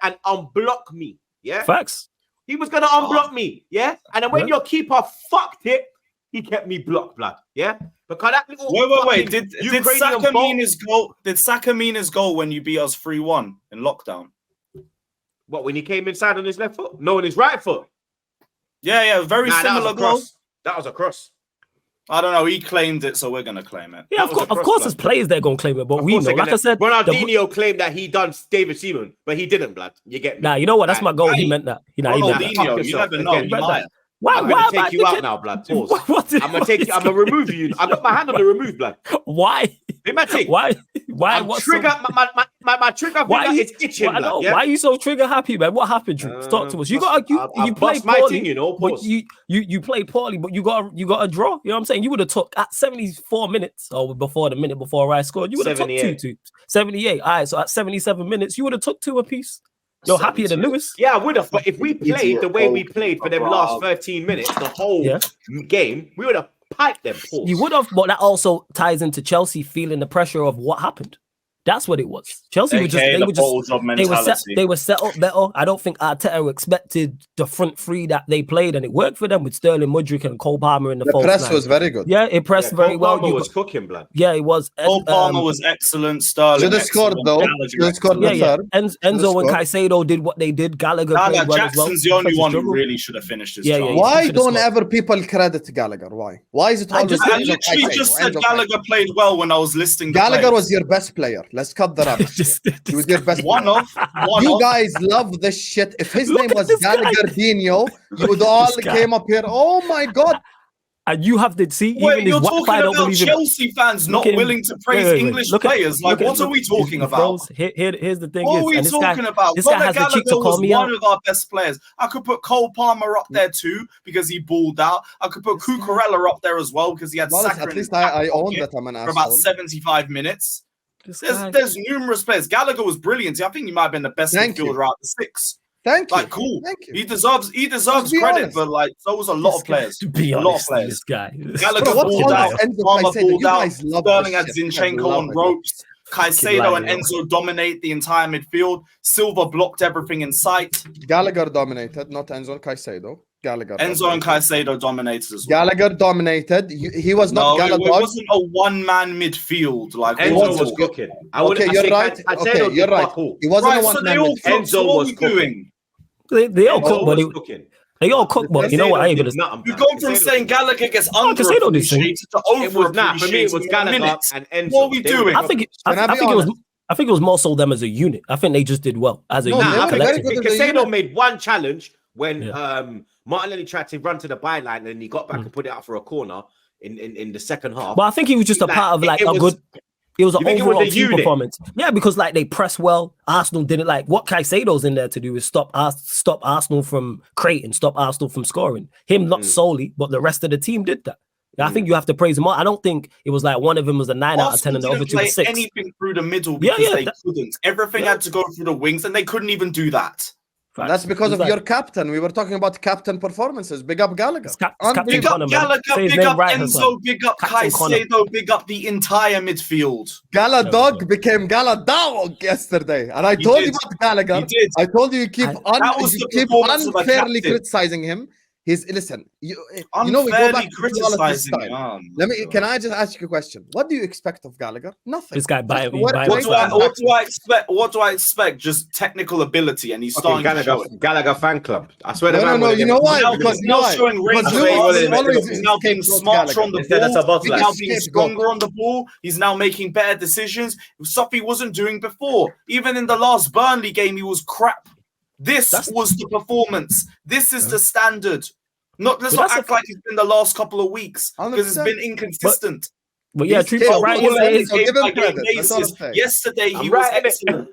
and unblock me. Yeah. Facts. He was gonna unblock me, and then when your keeper fucked it, he kept me blocked, blood. Yeah, because that little wait. Did Saka mean his goal when you beat us 3-1 in lockdown? What, when he came inside on his left foot? No, on his right foot. Yeah, very similar goal. That was a cross. I don't know. He claimed it, so we're gonna claim it. Yeah, of course, as players they're gonna claim it, but we know. Like I said, Ronaldinho claimed that he done David Seaman, but he didn't, blood. You get me? Nah, you know what? That's my goal. He meant that. Ronaldinho, you never know. You might. I'm gonna take you out now, blood. Pause. I'm gonna remove you. I got my hand on the remove, blood. Why? Why? Trigger my trigger finger is itching. Why are you so trigger happy, man? What happened, Drew? Talk to us. You played poorly. You played poorly, but you got a draw. You know what I'm saying? You would have took at 74 minutes or before the minute before I scored. You would have took 2-2. 78. All right, so at 77 minutes, you would have took 2 apiece. You're happier than Lewis. Yeah, I would have. But if we played the way we played for them last 13 minutes, the whole game, we would have piped them. Pause. You would have, but that also ties into Chelsea feeling the pressure of what happened. That's what it was. Chelsea they were set up better. I don't think Arteta expected the front three that they played, and it worked for them with Sterling, Mudryk, and Cole Palmer in the false press nine. was very good. Yeah, it pressed very well. Palmer was cooking, blood. Yeah, it was. Cole Palmer was excellent. Sterling should have scored though. Enzo and Caicedo did what they did. Gallagher played well as well. Jackson's the only one who really should have finished his job. Why don't ever people credit Gallagher? Why is it always? I literally just said Gallagher played well when I was listing. Gallagher was your best player. Let's cut the rubbish. He was your best you guys love this shit. If his name was Gallagher Dino, you would all came up here. Oh my god. And you have to see. Wait, you're talking about Chelsea fans not willing to praise English players. Like, what are we talking about? Here's the thing. What are we talking about? This guy has the cheek to call me out. One of our best players. I could put Cole Palmer up there too because he balled out. I could put Cucurella up there as well because he had Saka. At least I own that I'm an asshole. For about 75 minutes. There's numerous players. Gallagher was brilliant. I think he might have been the best midfielder out of the 6. Thank you. Like, cool. Thank you. He deserves credit, honest. But like, so was a lot of players. To be honest, this guy. Gallagher balled out. Palmer balled out. Sterling had Zinchenko on ropes. Caicedo and Enzo dominate the entire midfield. Silva blocked everything in sight. Gallagher dominated, not Enzo and Caicedo. Enzo and Caicedo dominated as well. Gallagher dominated. He was not Gallagher. It wasn't a one-man midfield. Like Enzo was cooking. Okay, you're right. Okay, you're right. He wasn't a one-man midfield. Enzo was cooking. They all cook, but they all cook. But you know what? I ain't gonna. You've gone from saying Gallagher gets underappreciated to overappreciated. For me, it was Gallagher and Enzo. What are we doing? I think it was more so them as a unit. I think they just did well as a unit. Caicedo made one challenge when Martinelli tried to run to the byline and he got back and put it out for a corner in the second half. But I think he was just a part of like a good. It was an overall team performance. Yeah, because like they pressed well. Arsenal didn't like what Caicedo's in there to do is stop Arsenal from creating, stop Arsenal from scoring. Him not solely, but the rest of the team did that. I think you have to praise them all. I don't think it was like one of them was a 9 out of 10 and the other 2 was 6. Anything through the middle because they couldn't. Everything had to go through the wings, and they couldn't even do that. That's because of your captain. We were talking about captain performances. Big up Gallagher. Big up Gallagher, big up Enzo, big up Caicedo, big up the entire midfield. Galadog became Galadog yesterday. And I told you about Gallagher. I told you keep unfairly criticizing him. Listen, you know, we go back criticizing. Can I just ask you a question? What do you expect of Gallagher? Nothing. This guy what do I expect? What do I expect? Just technical ability, and he's starting Gallagher fan club. I swear. No. You know why? Because he's now showing range. He's now being smarter on the ball. He's now being stronger on the ball. He's now making better decisions. Stuff he wasn't doing before. Even in the last Burnley game, he was crap. This was the performance. This is the standard. Let's not act like it's been the last couple of weeks because it's been inconsistent. But yeah, Troops are right. Yesterday he was excellent.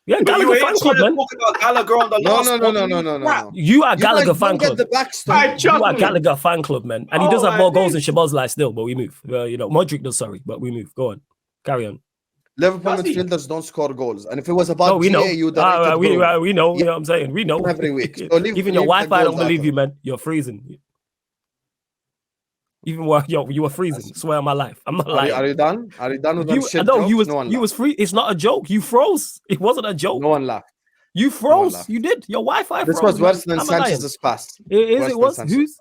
Yeah, But Gallagher you ain't fan trying club, to man. talk about Gallagher on the No, last no, one. no. You are You Gallagher guys fan don't get club. the backstory. You are Gallagher fan club, man. And he does have more goals than Shabazz still, but we move. Modric does, sorry, but we move. Go on. Carry on. Liverpool Does he? midfielders don't score goals. And if it was about Oh, we know. GA, you'd We know. yeah, You know what I'm saying? We know. every week. So Even your leave the Wi-Fi don't goals believe out you, of man. You're freezing. Even while you were freezing. Swear on my life. I'm not lying. Are you done? Are you done with them shit no, jokes? No one you was free. It's not a joke. You froze. It wasn't a joke. No one laughed. You froze. You did. Your Wi-Fi This froze. was worse than I'm not lying. Sanchez's pass. It was. Who's?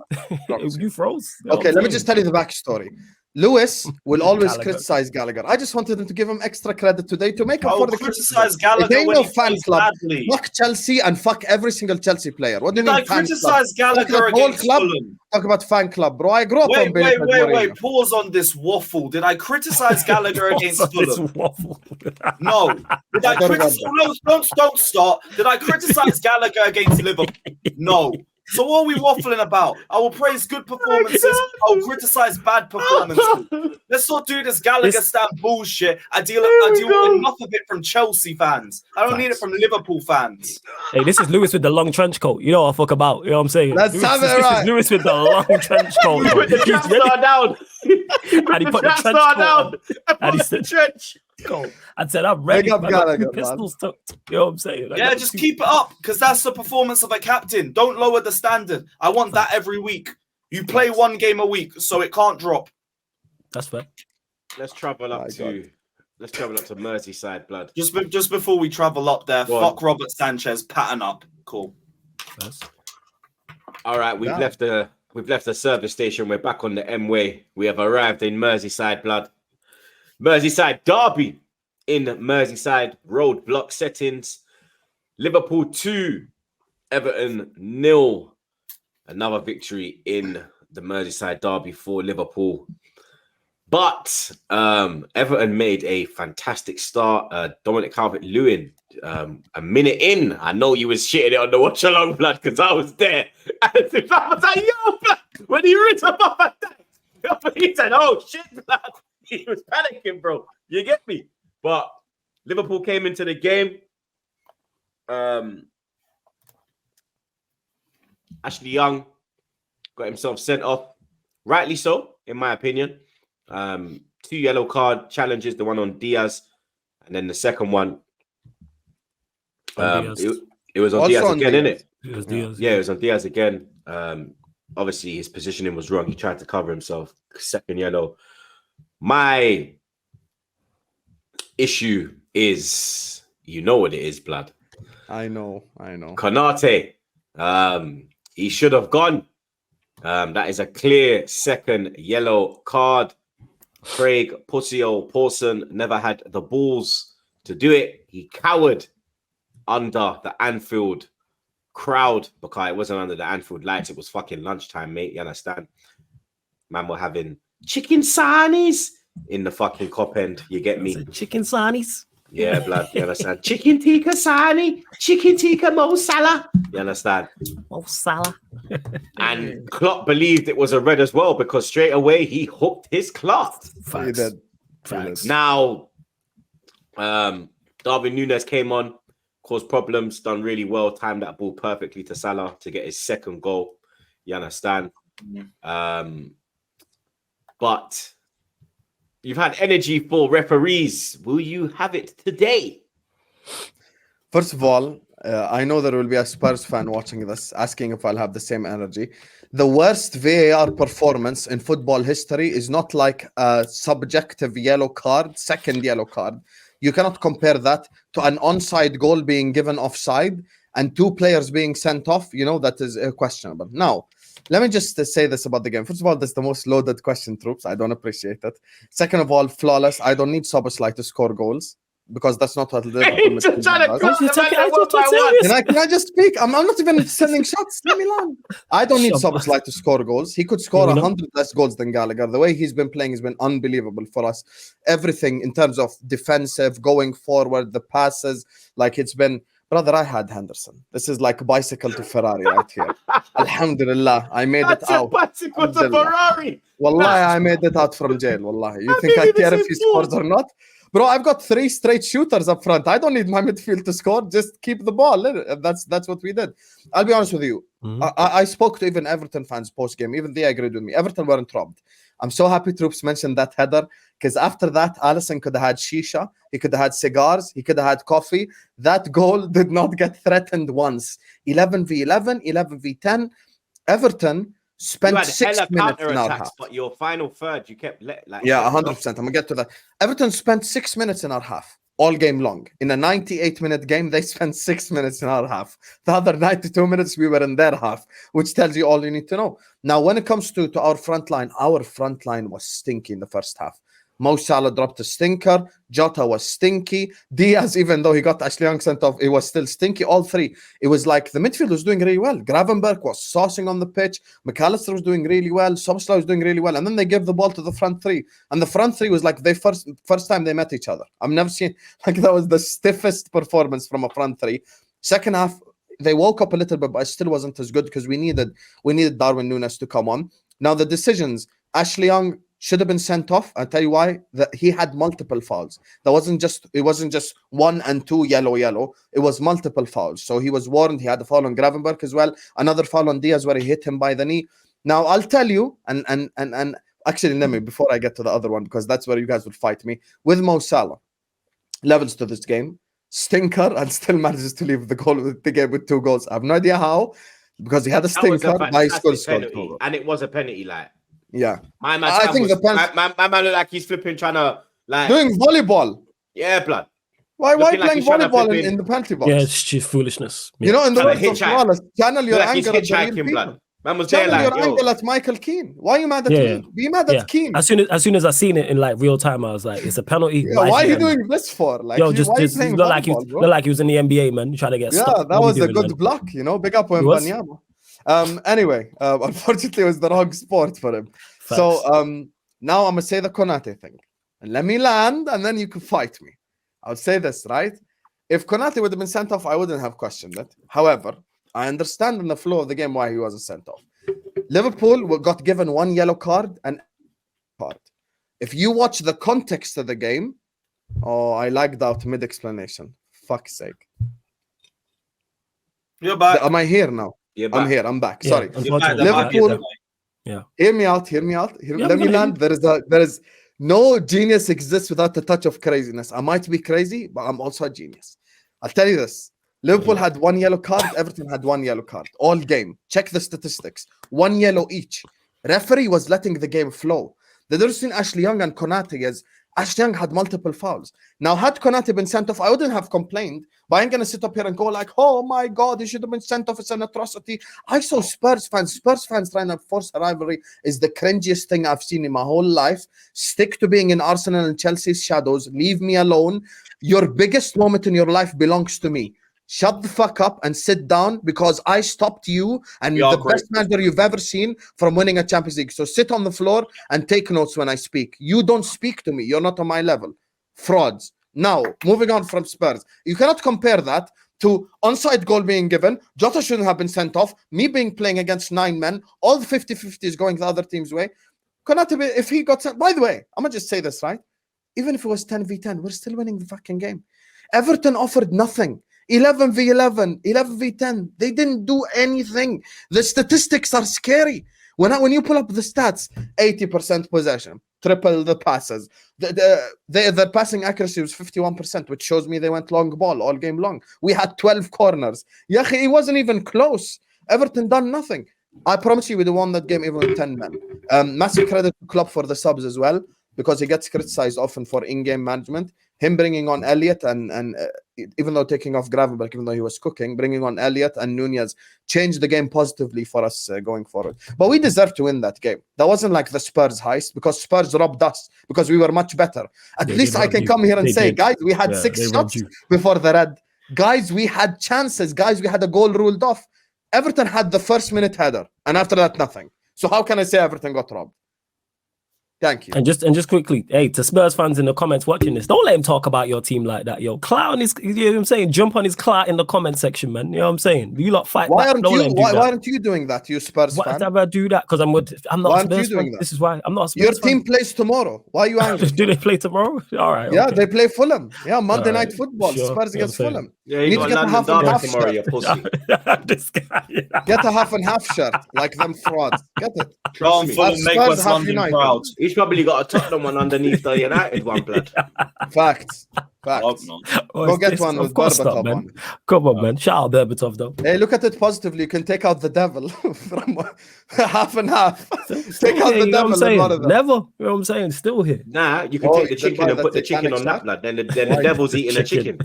You froze. Okay, let me just tell you the backstory. Lewis will always Gallagher. criticize Gallagher. I just wanted him to give him extra credit today to make up I for will the criticize criticism. Gallagher It ain't when no he fan plays club. badly. Fuck Chelsea and fuck every single Chelsea player. What do you Did mean I fan criticize club? Gallagher Talk about against club. Fulham? Talk about fan club, bro. I grew up on Wait. Pause on this waffle. Did I criticize Gallagher against Fulham? No. Did I criticize? No, don't start. Did I criticize Gallagher against Liverpool? No. So what are we waffling about? I will praise good performances. I will criticize bad performances. Let's not do this Gallagher stand bullshit. I deal with enough of it from Chelsea fans. I don't need it from Liverpool fans. Hey, this is Lewis with the long trench coat. You know what I fuck about. You know what I'm saying? Let's have it This right. is Lewis with the long trench coat. He put the trap star down. And he put the trench coat on. And he said, trench. I said, I'm ready. Big up I got Gallagher, two pistols tucked. You know what I'm saying? Yeah, just keep it up because that's the performance of a captain. Don't lower the standard. I want that every week. You play one game a week, so it can't drop. That's fair. Let's travel up to Merseyside, blood. Just before we travel up there, Go fuck on. Robert Sanchez, pattern up. Cool. Yes. All right, we've left the service station. We're back on the M way. We have arrived in Merseyside, blood. Merseyside derby in Merseyside roadblock settings. Liverpool 2, Everton 0. Another victory in the Merseyside derby for Liverpool. But Everton made a fantastic start. Dominic Calvert-Lewin, a minute in. I know you was shitting it on the watch along, blood, because I was there. And I was like, yo, blood, when he ripped up my back, he said, oh, shit, blood. He was panicking, bro. You get me? But Liverpool came into the game. Ashley Young got himself sent off. Rightly so, in my opinion. 2 yellow card challenges, the one on Diaz, and then the second one. It was on Also Diaz on again, Diaz. innit? It was Diaz. Yeah, it was on Diaz again. Obviously, his positioning was wrong. He tried to cover himself. Second yellow. My issue is, you know what it is, blood. I know. Konate. He should have gone. That is a clear second yellow card. Craig Pawson never had the balls to do it. He cowered under the Anfield crowd because it wasn't under the Anfield lights. It was fucking lunchtime, mate. You understand? Man, we're having chicken sarnies in the fucking cop end. You get me? Chicken sarnies. Yeah, blood. You understand? Chicken tikka sani, chicken tikka Mo Salah. You understand? Mo Salah. And Klopp believed it was a red as well because straight away he hooked his cloth. He did. Facts. Now, Darwin Núñez came on, caused problems, done really well, timed that ball perfectly to Salah to get his second goal. You understand? But you've had energy for referees. Will you have it today? First of all, I know there will be a Spurs fan watching this, asking if I'll have the same energy. The worst VAR performance in football history is not like a subjective yellow card, second yellow card. You cannot compare that to an onside goal being given offside and 2 players being sent off. You know, that is questionable. Now, let me just say this about the game. First of all, that's the most loaded question, Troops. I don't appreciate that. Second of all, flawless. I don't need Szoboszlai to score goals because that's not what Liverpool does. Can I just speak? I'm not even sending shots. Let me land. I don't need Szoboszlai to score goals. He could score 100 less goals than Gallagher. The way he's been playing has been unbelievable for us. Everything in terms of defensive, going forward, the passes, like it's been... Brother, I had Henderson. This is like a bicycle to Ferrari right here. Alhamdulillah, I made it out. Bicycle to Ferrari. Wallahi, I made it out from jail. Wallahi, you think I care if he scores or not? Bro, I've got 3 straight shooters up front. I don't need my midfield to score. Just keep the ball. That's what we did. I'll be honest with you. I spoke to even Everton fans post-game. Even they agreed with me. Everton weren't robbed. I'm so happy Troops mentioned that header, because after that, Alisson could have had shisha. He could have had cigars. He could have had coffee. That goal did not get threatened once. 11v11, 11v10. Everton spent 6 minutes in our half. But your final third, you kept like 100%. I'm gonna get to that. Everton spent 6 minutes in our half all game long. In a 98-minute game, they spent 6 minutes in our half. The other 92 minutes, we were in their half, which tells you all you need to know. Now, when it comes to our front line was stinky in the first half. Mo Salah dropped a stinker. Jota was stinky. Diaz, even though he got Ashley Young sent off, it was still stinky. All three. It was like the midfield was doing really well. Gravenberg was saucing on the pitch. McAllister was doing really well. Szoboszlai was doing really well. And then they gave the ball to the front three. And the front three was like they first time they met each other. I've never seen, like, that was the stiffest performance from a front three. Second half, they woke up a little bit, but it still wasn't as good because we needed Darwin Núñez to come on. Now, the decisions, Ashley Young should have been sent off. I'll tell you why. That he had multiple fouls. It wasn't just 1 and 2 yellow. It was multiple fouls. So he was warned. He had a foul on Gravenberg as well. Another foul on Diaz where he hit him by the knee. Now I'll tell you, and actually, let me, before I get to the other one, because that's where you guys would fight me. With Mo Salah, levels to this game, stinker, and still manages to leave the game with 2 goals. I have no idea how, because he had a stinker, but he scored. And it was a penalty, like. Yeah, my man. I think my man looked like he's flipping, trying to like doing volleyball. Yeah, blood. Why playing volleyball in the penalty box? Yeah, it's just foolishness. Yeah. You know, in the words of Flawless, channel your anger at the real people. Blood. Man was there, like, your anger at Michael Keane. Why are you mad at me? Be mad at Keane. As soon as I seen it in like real time, I was like, it's a penalty. Yeah, why are you doing this for? Like, just look like he was in the NBA, man. Trying to get stopped. Yeah, that was a good block. You know, big up Wembanyama. Anyway, unfortunately, it was the wrong sport for him. Facts. So now I'm gonna say the Konate thing, and let me land, and then you can fight me. I would say this, right? If Konate would have been sent off, I wouldn't have questioned it. However, I understand in the flow of the game why he wasn't sent off. Liverpool got given 1 yellow card and card. If you watch the context of the game, I lagged out mid-explanation. Fuck's sake. You're back. Am I here now? I'm here. I'm back. Sorry. Liverpool. Yeah. Hear me out. Let me land. There is no genius exists without a touch of craziness. I might be crazy, but I'm also a genius. I'll tell you this. Liverpool had 1 yellow card. Everton had 1 yellow card. All game. Check the statistics. 1 yellow each. Referee was letting the game flow. The difference between Ashley Young and Konate is Ashley Young had multiple fouls. Now, had Konate been sent off, I wouldn't have complained, but I ain't going to sit up here and go like, oh my God, he should have been sent off. It's an atrocity. I saw Spurs fans trying to force a rivalry is the cringiest thing I've seen in my whole life. Stick to being in Arsenal and Chelsea's shadows. Leave me alone. Your biggest moment in your life belongs to me. Shut the fuck up and sit down because I stopped you and the best manager you've ever seen from winning a Champions League. So sit on the floor and take notes when I speak. You don't speak to me. You're not on my level. Frauds. Now, moving on from Spurs. You cannot compare that to onside goal being given. Jota shouldn't have been sent off. Me playing against 9 men. All the 50-50s going the other team's way. Konate, if he got sent... By the way, I'm going to just say this, right? Even if it was 10v10, we're still winning the fucking game. Everton offered nothing. 11v11, 11v10. They didn't do anything. The statistics are scary. When you pull up the stats, 80% possession, triple the passes. The passing accuracy was 51%, which shows me they went long ball all game long. We had 12 corners. It wasn't even close. Everton done nothing. I promise you we won that game even with 10 men. Massive credit to Klopp for the subs as well, because he gets criticized often for in-game management. Him bringing on Elliott and even though taking off Gravenberg, even though he was cooking, bringing on Elliott and Núñez changed the game positively for us going forward. But we deserved to win that game. That wasn't like the Spurs heist because Spurs robbed us because we were much better. At least I can come here and say, guys, we had 6 shots before the red. Guys, we had chances. Guys, we had a goal ruled off. Everton had the first minute header and after that, nothing. So how can I say Everton got robbed? Thank you. And just quickly, hey, to Spurs fans in the comments watching this, don't let him talk about your team like that, yo. Clown is, you know what I'm saying? Jump on his clout in the comment section, man. You know what I'm saying? You lot fight Why back. aren't Don't you? let him do Why that. aren't you doing that, you Spurs Why fan? did I do that? Because I'm not Why a aren't you Spurs doing fan. that? This is why I'm not a Spurs Your fan. team plays tomorrow. Why are you angry? Do they play tomorrow? All right. Yeah, okay. they play Fulham. Yeah, Monday All right, night football. sure, Spurs you know against what I'm saying? Fulham. Yeah, You you need got to get a London half and derby half tomorrow, shirt. you pussy. This guy. Get a half and half shirt like them frauds. Get it. Go on, me. Fulham, Have make Spurs, West have London United. proud. He's probably got a Tottenham one underneath the United one, blood. Facts. Hope Facts. not. Oh, Go it's get this- one of with course not, Berbatov man. on. Come on, man. Shout out Berbatov, though. Hey, look at it positively. You can take out the devil from half and half. Take out Here, the you know what I'm devil in saying? one of them. Never. You know what I'm saying? Still here. Nah, you can Oh, take the then chicken buy and the put the chicken Titanic on that, shirt. blood. Then the Why? devil's eating a chicken.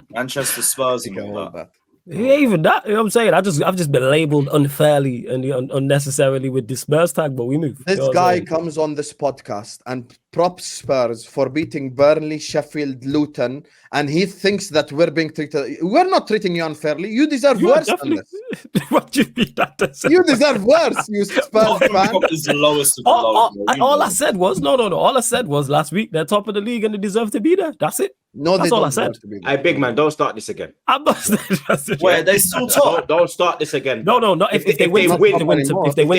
Manchester Spurs You and can all hold that. that. He ain't even that. You know what I'm saying? I've just been labeled unfairly and unnecessarily with this Spurs tag, but we move. This You know what I'm guy saying? comes on this podcast and props Spurs for beating Burnley, Sheffield, Luton, and he thinks that we're being treated. We're not treating you unfairly. You deserve You are worse than definitely. this. What do you mean that doesn't? You deserve worse, you Spurs fan. Tottenham is the lowest of the low. All I said was no. All I said was last week they're top of the league and they deserve to be there. That's it. No, That's they all don't I said. deserve to be there. Hey, big man, don't start this again. I'm not saying that's it. Wait, they still top. Don't start this again. No. If they win, win- if they win they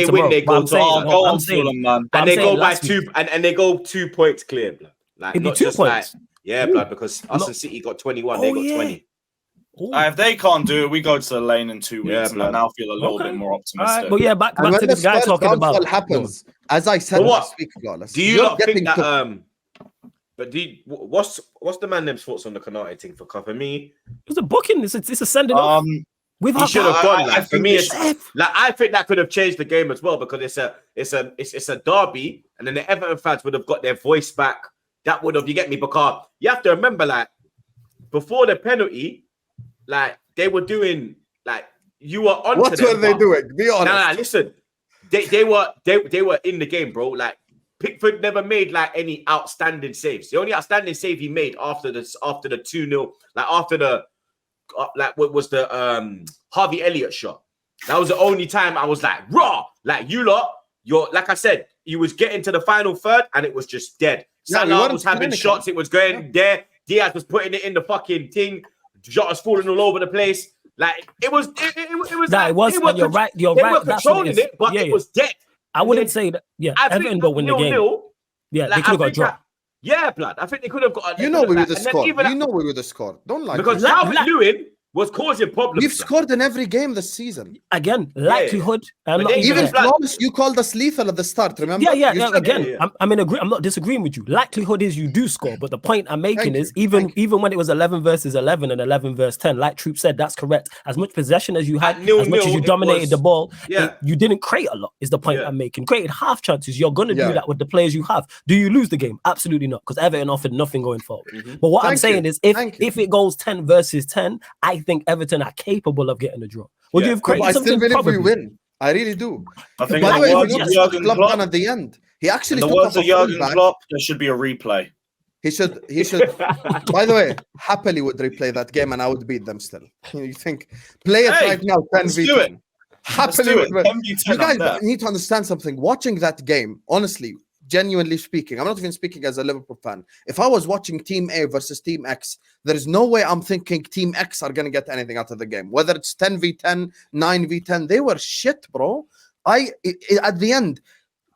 tomorrow, win, they but go I'm saying, top. no, Go I'm on, saying, Fulham, man. but I'm And they saying go by last week- 2 and they go 2 points clear, blood. Like They need not 2 just points. like blood, because us No. and City got 21, they Oh, got yeah. 20. Ooh. If they can't do it, we go to the lane in 2 Yeah, weeks, and I blood. now feel a little Okay. bit more All optimistic. right, but yeah, back And when to the this guy Spurs talking downfall about happens, as I said But what? last week, Flawless. Do you you're not think getting that to- but what's the man them's thoughts on the Konate thing for Cup? For me, it's a booking. It's a sending off. We've he had should have I- gone. I Like, for think me, they it's like I think that could have changed the game as well, because it's a derby, and then the Everton fans would have got their voice back. That would have, you get me? Because you have to remember, like before the penalty, like they were doing, like you were on. What were they doing? Be honest. Nah, listen, they were in the game, bro. Like Pickford never made like any outstanding saves. The only outstanding save he made after the 2-0, like after the like what was the Harvey Elliott shot. That was the only time I was like, raw. Like you lot, you're like I said, you was getting to the final third and it was just dead. Yeah, we Salah weren't was having panicking. shots, it was going there. Diaz was putting it in the fucking thing. Jota's falling all over the place. Like it was Nah, like, it was. they were And you're con- right. You're They right. were That's what controlling it is. it, but Yeah, it yeah. was dead. I wouldn't say that. Yeah, I Everton think don't win the game. 0-0, Yeah, like, they could have got dropped. Yeah, blood. I think they could have got. You know we would have and then scored. even You know we would have scored. Don't lie. because to me. Calvert Lewin was causing problems. We've blood. scored in every game this season. Again, likelihood. I'm But not they even. Even Even like- Flawless, you called us lethal at the start. Remember? Yeah. You said- Again, yeah. I'm I'm not disagreeing with you. Likelihood is you do score, but the point I'm making Thank is you. even Thank you. when it was 11 versus 11 and 11 versus 10, like Troop said, that's correct. As much possession as you had, At 0-0, as much as you it dominated was- the ball, Yeah. you didn't create a lot. Is the point Yeah. I'm making? Created half chances. You're gonna Yeah. do that with the players you have. Do you lose the game? Absolutely not, because Everton offered nothing going forward. But what I'm Thank saying you. is, if Thank you. it goes 10 versus 10, I think Everton are capable of getting a draw. Would Yeah. you have But created I still something? believe Probably. we win. I really do. I think By the in way, the if words you of notice what Jurgen Klopp Klopp, done at the end, he actually in the took words off of a Jurgen fullback. Klopp, there should be a replay. He should. By the way, happily would replay that game, and I would beat them still. You think? Play it Hey, right now, 10 let's v do 10. it. Let's Happily do it. would. 10 v 10 You guys up there. need to understand something. Watching that game, honestly, genuinely speaking, I'm not even speaking as a Liverpool fan. If I was watching Team A versus Team X, there is no way I'm thinking Team X are going to get anything out of the game. Whether it's 10 v 10, 9 v 10, they were shit, bro. At the end,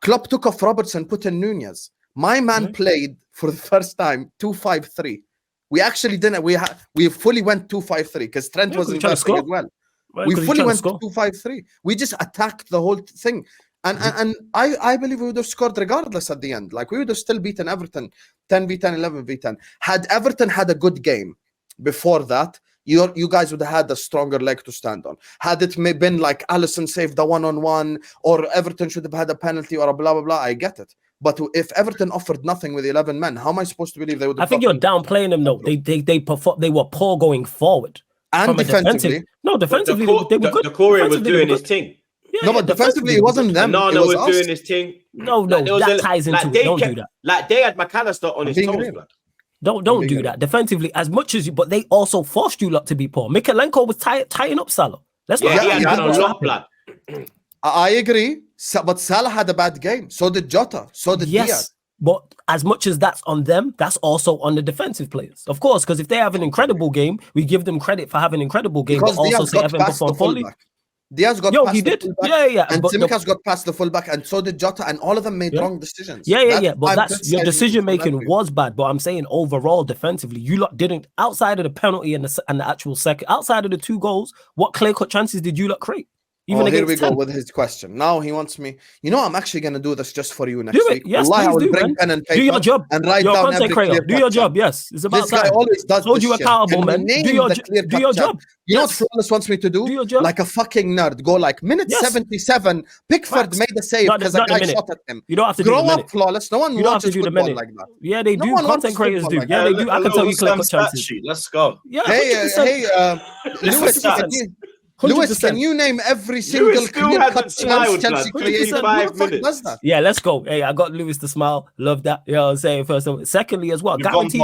Klopp took off Robertson, put in Nunez. My man played for the first time 2-5-3. We actually didn't. We fully went 2-5-3 because Trent Yeah, was 'cause he tried to investing score. as well. Right, We 'cause he fully tried to went score. 2-5-3. We just attacked the whole thing. And I believe we would have scored regardless at the end. Like we would have still beaten Everton 10 v 10, 11 v 10. Had Everton had a good game before that, you guys would have had a stronger leg to stand on. Had it been like Alisson saved the 1-on-1, or Everton should have had a penalty or a blah blah blah, I get it. But if Everton offered nothing with 11 men, how am I supposed to believe they would have? I think you're downplaying them though. They were poor going forward. And From a defensively, defensively they were good. The Corey was Defensively, they doing were his good. thing. Yeah, no, yeah, but defensively they it were wasn't good. them. Nana It was was us. doing his thing. No, Like, there was that a- ties into like, it. they Don't do kept- that. Like they had McAllister on his being toes, real. blood. Don't being do real. that. Defensively, as much as you, but they also forced you lot to be poor. Mikalenko was tying up Salah. Let's Yeah, not he had he a did lot, blood. I agree. But Salah had a bad game. So did Jota. So did Diaz. But as much as that's on them, that's also on the defensive players, of course. Because if they have an incredible game, we give them credit for having an incredible game. Because but also Diaz say got Everton past the performed fully. fullback. Diaz got past the fullback. Yeah. And Tsimikas got past the fullback, and so did Jota, and all of them made wrong decisions. Yeah. But that's your decision making was bad. But I'm saying overall, defensively, you lot didn't, outside of the penalty and the actual second, outside of the 2 goals, what clear-cut chances did you lot create? Even here we go with his question. Now he wants me. I'm actually going to do this just for you next week. Yes, Allah, please I will do, bring man. pen and paper do your job. And write your down content every creator. Do your job. Yes, it's about this guy always does. Hold you shit. accountable, man. Do your job. You know what Flawless wants me to do? Do your job. Like a fucking nerd. Go like minute 77. Pickford made a save because a guy shot at him. You don't have to grow do up, Flawless. No one watches football like that. Yeah, they do. Content creators do. Yeah, they do. I can tell you clear-cut chances. Let's go. Yeah. Hey, Lewis, can you name every single clear-cut chance Chelsea created? Does that? Yeah, let's go. Hey, I got Lewis to smile. Love that. You know what I'm saying? First of all. Secondly, as well, guarantee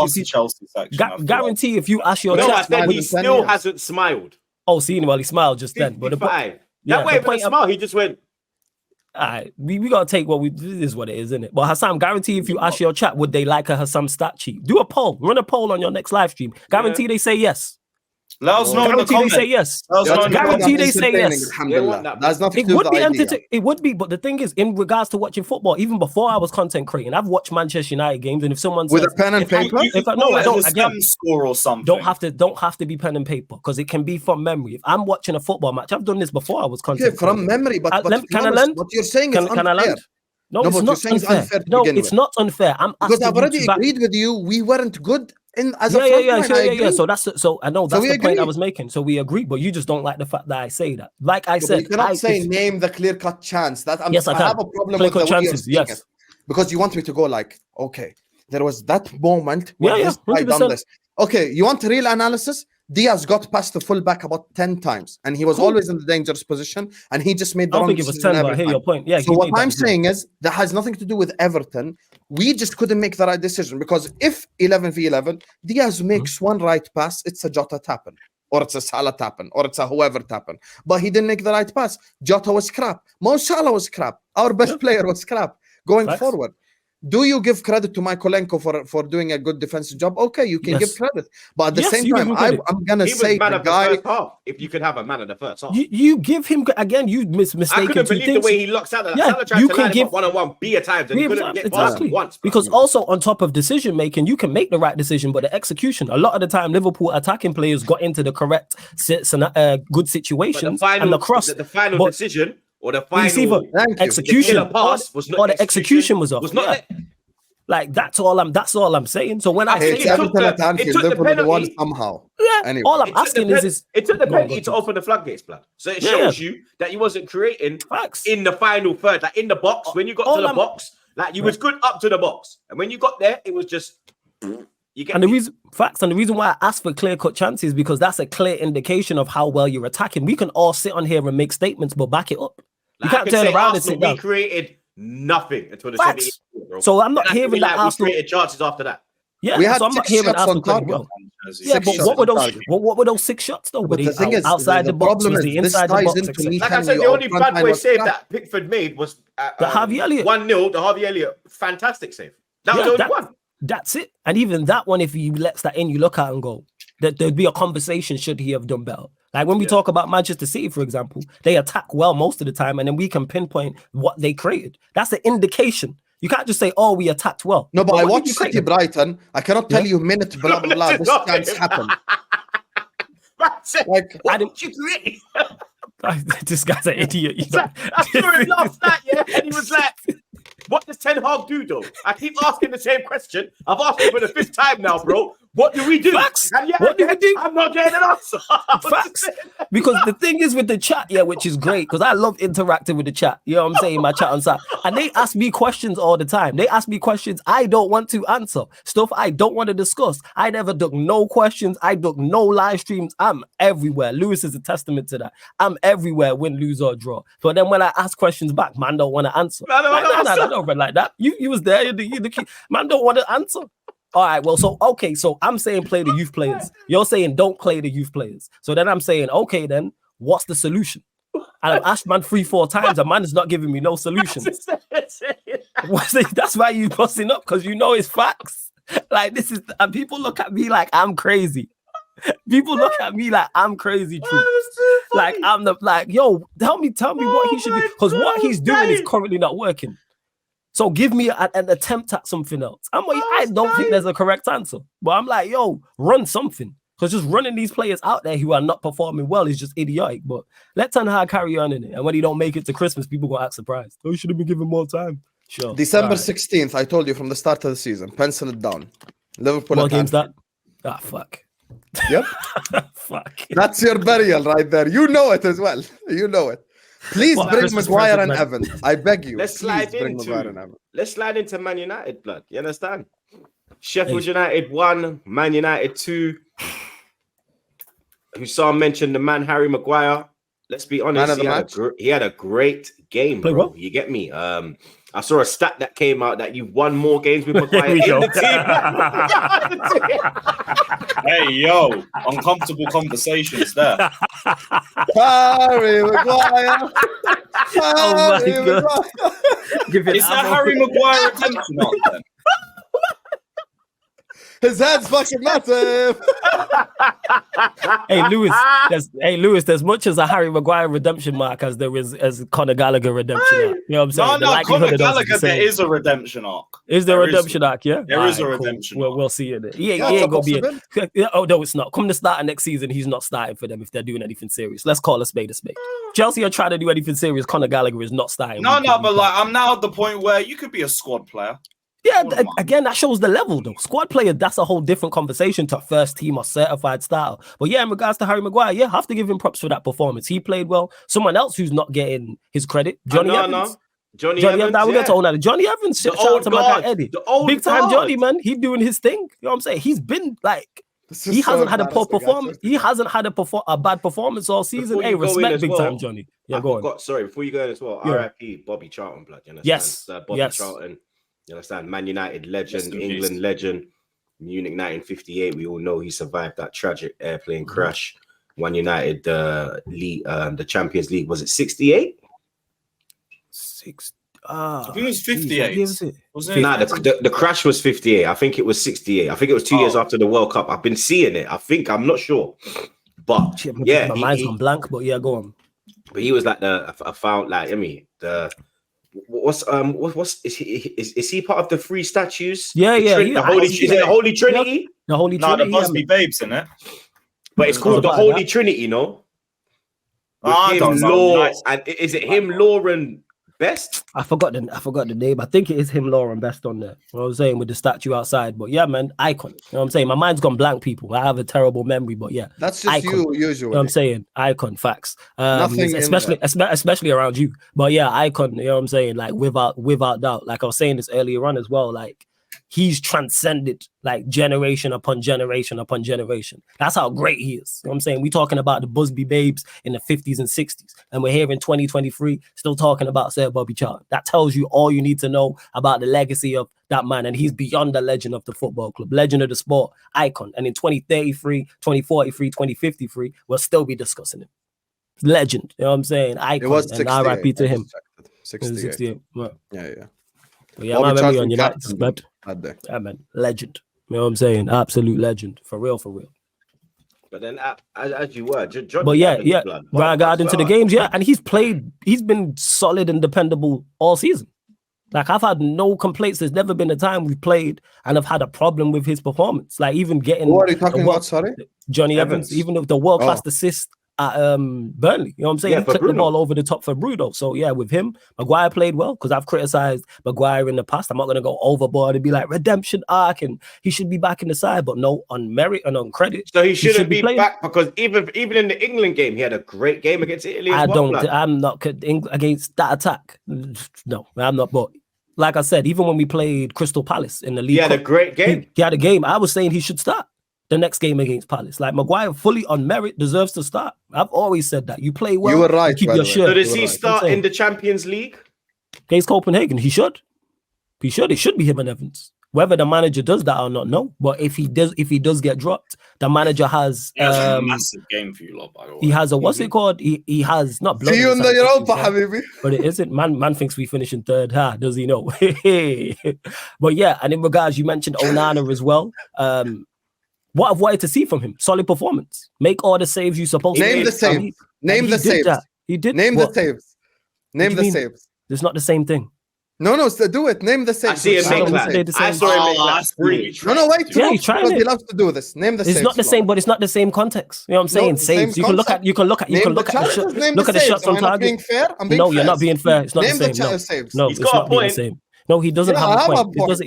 if you ask your chat. I said he still hasn't smiled. Oh, seeing while he smiled just then. But that way, when he smiled, he just went. All right, we gotta take this is what it is, isn't it? But Hassam, guarantee if you ask your chat, would they like a Hassam stat sheet? Do a poll, run a poll on your next live stream. Guarantee they say yes. Let us know in the comments. They say yes. Guarantee they say yes. That's nothing to would be entertaining. It would be, but the thing is, in regards to watching football, even before I was content creating, I've watched Manchester United games, and if someone with says, a pen and paper, I don't. Again, score or something. Don't have to be pen and paper because it can be from memory. If I'm watching a football match, I've done this before I was content. From memory, but can I learn? What you're saying is unfair. Can I learn? No, it's not unfair. No, it's not unfair. I'm because I've already agreed with you. We weren't good as a yeah. So I know that's the point I was making. So we agree, but you just don't like the fact that I say that. Like I said, you cannot name the clear-cut chance. That I have a problem with the chances. Yes, because you want me to go like, okay, there was that moment where this guy done this. Okay, you want real analysis? Diaz got past the fullback about 10 times, and he was always in the dangerous position, and he just made the wrong decision. I don't think it was 10, but I hear your point. Yeah. So what I'm saying is that has nothing to do with Everton. We just couldn't make the right decision because if 11v11, Diaz makes one right pass, it's a Jota tapping, or it's a Salah tapping, or it's a whoever tapping. But he didn't make the right pass. Jota was crap. Mo Salah was crap. Our best player was crap going forward. Do you give credit to Mykolenko for doing a good defensive job? Okay, you can give credit. But at the same time, I'm going to say the guy... if you could have a man in the first half. You give him... Again, you mistaken I couldn't believe the way he locks out. Salah tried to line him up one-on-one be at times and he couldn't get past once. Because also on top of decision-making, you can make the right decision, but the execution, a lot of the time, Liverpool attacking players got into the correct good situations and the cross. The final decision... or the final execution pass was not or the execution was off. Was not like that's all I'm saying. So when I say it took the penalty somehow. Yeah. Anyway. All I'm asking is it took the penalty to open the floodgates, blood. So it shows you that he wasn't creating in the final third, like in the box. When you got to the box, like you was good up to the box, and when you got there, it was just. The reason why I asked for clear-cut chances is because that's a clear indication of how well you're attacking. We can all sit on here and make statements, but back it up. You can't turn around and sit down. We created nothing until the 70th minute, bro. So I'm not hearing that Arsenal created chances after that. Yeah, we had so I'm not hearing Arsenal. Yeah, but what were those 6 shots though? But the thing is, outside the box, was the inside the box? Like I said, the only bad boy save that Pickford made was the Harvey Elliott 1-0. The Harvey Elliott fantastic save. That was the only one. That's it. And even that one, if you let that in, you look at and go, that there'd be a conversation should he have done better. Like when we talk about Manchester City, for example, they attack well most of the time, and then we can pinpoint what they created. That's an indication. You can't just say, "Oh, we attacked well." No, but I watched City Brighton. I cannot tell you minute blah blah blah. This chance happened. Like, what did you create? This guy's an idiot. I saw him last night, and he was like, "What does Ten Hag do, though?" I keep asking the same question. I've asked him for the 5th time now, bro. What do we do? Facts. What do we do? I'm not getting an answer. Facts. Because the thing is with the chat, which is great, because I love interacting with the chat. You know what I'm saying? My chat on side. And they ask me questions all the time. They ask me questions I don't want to answer. Stuff I don't want to discuss. I never duck no questions. I duck no live streams. I'm everywhere. Lewis is a testament to that. I'm everywhere, win, lose, or draw. But then when I ask questions back, man don't want to answer. No, don't run like that. You was there. Man don't want to answer. All right, well, so I'm saying play the youth players. You're saying don't play the youth players. So then I'm saying, okay, then what's the solution? And I've asked man 3-4 times, and man is not giving me no solutions. That's why you busting up, because you know it's facts. Like this is, and people look at me like I'm crazy. People look at me like I'm crazy, true. Like I'm the yo, tell me what he should do, because what he's doing is currently not working. So give me an attempt at something else. I don't think there's a correct answer, but I'm like, yo, run something, because just running these players out there who are not performing well is just idiotic. But let Ten Hag carry on in it, and when he don't make it to Christmas, people gonna act surprised. Oh, you should have been given more time. Sure. December 16th, I told you from the start of the season. Pencil it down. Liverpool. What game's that? Ah, fuck. Yep. Fuck. That's your burial right there. You know it as well. You know it. Please bring Christmas Maguire present, and man. Evans. I beg you. Let's Please slide bring Maguire and Evans. Let's slide into Man United, blood. You understand? Sheffield United 1, Man United 2. Hussam mentioned the man Harry Maguire. Let's be honest, he had a great game, bro. Well. You get me? I saw a stat that came out that you've won more games with Maguire in the team. Hey, yo, uncomfortable conversations there. Harry Maguire. Oh my God. Is that Harry Maguire redemption arc then? His head's fucking massive. Hey Lewis, there's much as a Harry Maguire redemption mark as there is as Conor Gallagher redemption arc. You know what I'm saying? No, Conor Gallagher, there is a redemption arc. Is there a redemption arc? Yeah, there is a redemption arc. We'll see it. He ain't gonna be. Oh no, it's not. Come the start of next season, he's not starting for them if they're doing anything serious. Let's call a spade a spade. Chelsea are trying to do anything serious. Conor Gallagher is not starting. No, but like I'm now at the point where you could be a squad player. Yeah, again, that shows the level though. Squad player, that's a whole different conversation to first team or certified style. But yeah, in regards to Harry Maguire, yeah, have to give him props for that performance. He played well. Someone else who's not getting his credit, Johnny Evans. Johnny Evans, we're going to own that. Johnny Evans, shout out to my guy Eddie. Big time Johnny, man. He doing his thing. You know what I'm saying? He's been like, he hasn't had a poor performance. He hasn't had a bad performance all season. Hey, respect big time Johnny. Yeah, go on. Sorry, before you go in as well, RIP Bobby Charlton, blood. You understand? Yes. Bobby Charlton. You understand? Man United legend, England legend, Munich 1958. We all know he survived that tragic airplane crash. Man United, the Champions League, was it 68? I think it was 58. Wasn't it? Nah, the crash was 58. I think it was 68. I think it was 2 years after the World Cup. I've been seeing it. I'm not sure. But yeah, my mind's gone blank, but yeah, go on. But he was like is he part of the three statues? Yeah, is it the Holy Trinity? The Holy Trinity. The Busby Babes in it. But it's called the Holy Trinity, no? I don't know. And is it him, Lauren Best? I forgot the name. I think it is him, Lauren Best on there. What I was saying with the statue outside. But yeah, man, icon. You know what I'm saying? My mind's gone blank, people. I have a terrible memory, but yeah. That's just icon. You usually. You know what I'm saying? Icon, facts. Especially around you. But yeah, icon, you know what I'm saying? Like without doubt. Like I was saying this earlier on as well, like he's transcended like generation upon generation upon generation. That's how great he is. You know what I'm saying? We're talking about the Busby Babes in the 50s and 60s. And we're here in 2023 still talking about Sir Bobby Charlton. That tells you all you need to know about the legacy of that man. And he's beyond the legend of the football club, legend of the sport, icon. And in 2033, 2043, 2053, we'll still be discussing him. Legend. You know what I'm saying? Icon. It was and RIP to him. 68. Well, yeah. But yeah, my memory on United, man. Yeah, man, legend. You know what I'm saying? Absolute legend, for real. But then, as you were, John. But yeah. Got into the games, yeah, and he's been solid and dependable all season. Like I've had no complaints. There's never been a time we've played and I've had a problem with his performance. Like even getting. What are you talking about? Sorry, Johnny Evans. Even with the world class assist at Burnley, you know what I'm saying? He clipped the ball over the top for Bruno. So yeah, with him, Maguire played well because I've criticized Maguire in the past. I'm not going to go overboard and be like redemption arc and he should be back in the side, but no, on merit and on credit. So he shouldn't be back because even in the England game, he had a great game against Italy. I'm not against that attack. No, I'm not. But like I said, even when we played Crystal Palace in the league, he had a great game. He had a game. I was saying he should start the next game against Palace. Like Maguire, fully on merit, deserves to start. I've always said that. You play well. You were right. Keep your shirt. So does he start in the Champions League against Copenhagen? He should. It should be him and Evans. Whether the manager does that or not, no. But if he does get dropped, the manager has a massive game for you lot, by the way. He has a what's it called? He has not blood. See you in the Europa, Habibi. But it isn't. Man thinks we finish in third. Does he know? But yeah, and in regards, you mentioned Onana as well. What I've wanted to see from him, solid performance. Make all the saves you supposed to. Name the saves. Name the saves. He did. Name the saves. Name the saves. It's not the same thing. No, do it. Name the saves. I see it make that. I saw it make that three. No, wait. Yeah, he's trying it. He loves to do this. Name the saves. It's not the same, but it's not the same context. You know what I'm saying? Saves. You can look at the shots on target. Being fair. No, you're not being fair. It's not the same. No, it's not being the same. No, he doesn't have a point.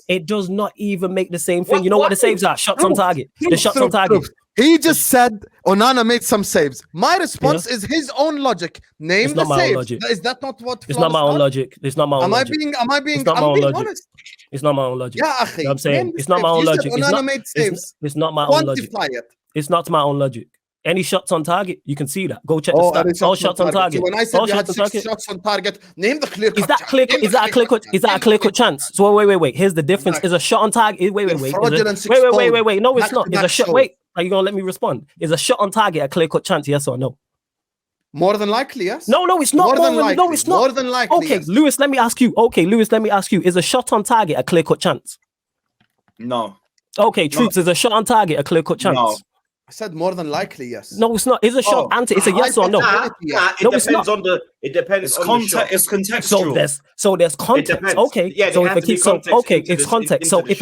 It does not even make the same thing. You know what the saves are? Shots on target. The shots on target. He just said Onana made some saves. My response is his own logic. Name the saves. Is that not what? It's not my own logic. It's not my own logic. Am I being honest? It's not my own logic. Yeah, akhi. You know what I'm saying? It's not my own logic. Onana made saves. It's not my own logic. Quantify it. It's not my own logic. Any shots on target, you can see that. Go check the stats. All shots on target. So when I said you had 6 shots on target, name the clear cut. Is that a clear cut chance? So wait. Here's the difference. Is a shot on target. Wait. No, it's not. Is a shot. Wait. Are you gonna let me respond? Is a shot on target a clear cut chance? Yes or no? More than likely, yes. No, it's not. No, it's not. More than likely. Okay, yes. Lewis, let me ask you. Is a shot on target a clear cut chance? No. Okay, Troops, is a shot on target a clear cut chance? No. I said more than likely, yes. No, it's not. Is a shot anti? It's a yes or no? It depends on the shot. It's contextual. So there's context. Okay. Yeah, so if it keeps it's context. So if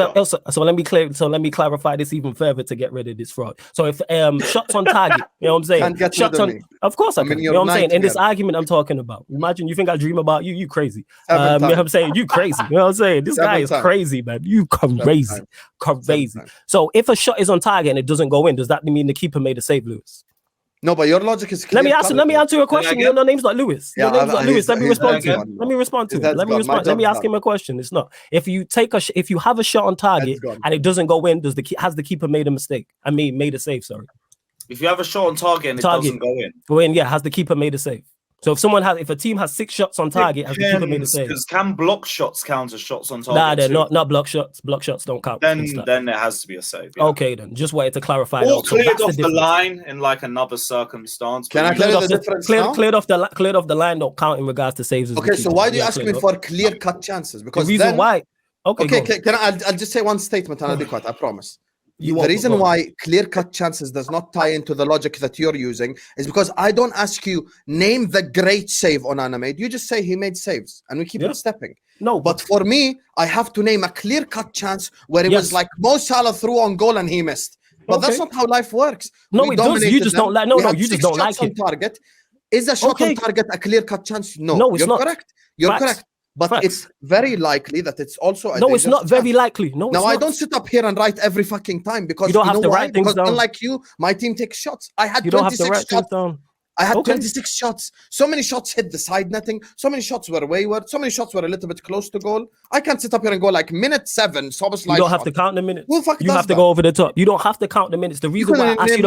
let me clarify this even further to get rid of this fraud. So if shots on target, you know what I'm saying? Shots on. Of course I can. You know what I'm saying? In this argument I'm talking about. Imagine you think I dream about you. You crazy. You know what I'm saying? You crazy. You know what I'm saying? This guy is crazy, man. You crazy. So if a shot is on target and it doesn't go in, does that mean the keeper made a save, Lewis? No, but your logic is clear. Let me answer your question. Your name's not Lewis. Your name's not Lewis. Let me respond to it. Let me ask him a question. It's not. If you have a shot on target and it doesn't go in, has the keeper made a mistake? I mean, made a save. Sorry. If you have a shot on target and it doesn't go in, has the keeper made a save? So if a team has 6 shots on target, has the keeper made a save? Because can block shots count as shots on target? Nah, they're not block shots. Block shots don't count. Then there has to be a save. Yeah. Okay, then just wanted to clarify. Or cleared off the line in like another circumstance. Can I clear the difference now? Cleared off the line don't count in regards to saves. Okay, so why do you ask me for clear cut chances? Because the reason why. Okay. I'll just say one statement and I'll be quiet. I promise. The reason why clear-cut chances does not tie into the logic that you're using is because I don't ask you, name the great save Onana made. You just say he made saves, and we keep it stepping. No, but for me, I have to name a clear-cut chance where it was like Mo Salah threw on goal and he missed. But that's not how life works. No, it does. You just don't like. No, you just don't like it. Target. Is a shot on target a clear-cut chance? No, it's not. Correct. You're correct. But it's very likely that it's also a it's not very likely. No, now I don't sit up here and write every fucking time because you don't have to write things down. Unlike you, my team takes shots. I had 26 shots. I had 26 shots. So many shots hit the side netting. So many shots were wayward. So many shots were a little bit close to goal. I can't sit up here and go like minute 7. You don't have to count the minutes. You have to go over the top. You don't have to count the minutes. The reason why I asked you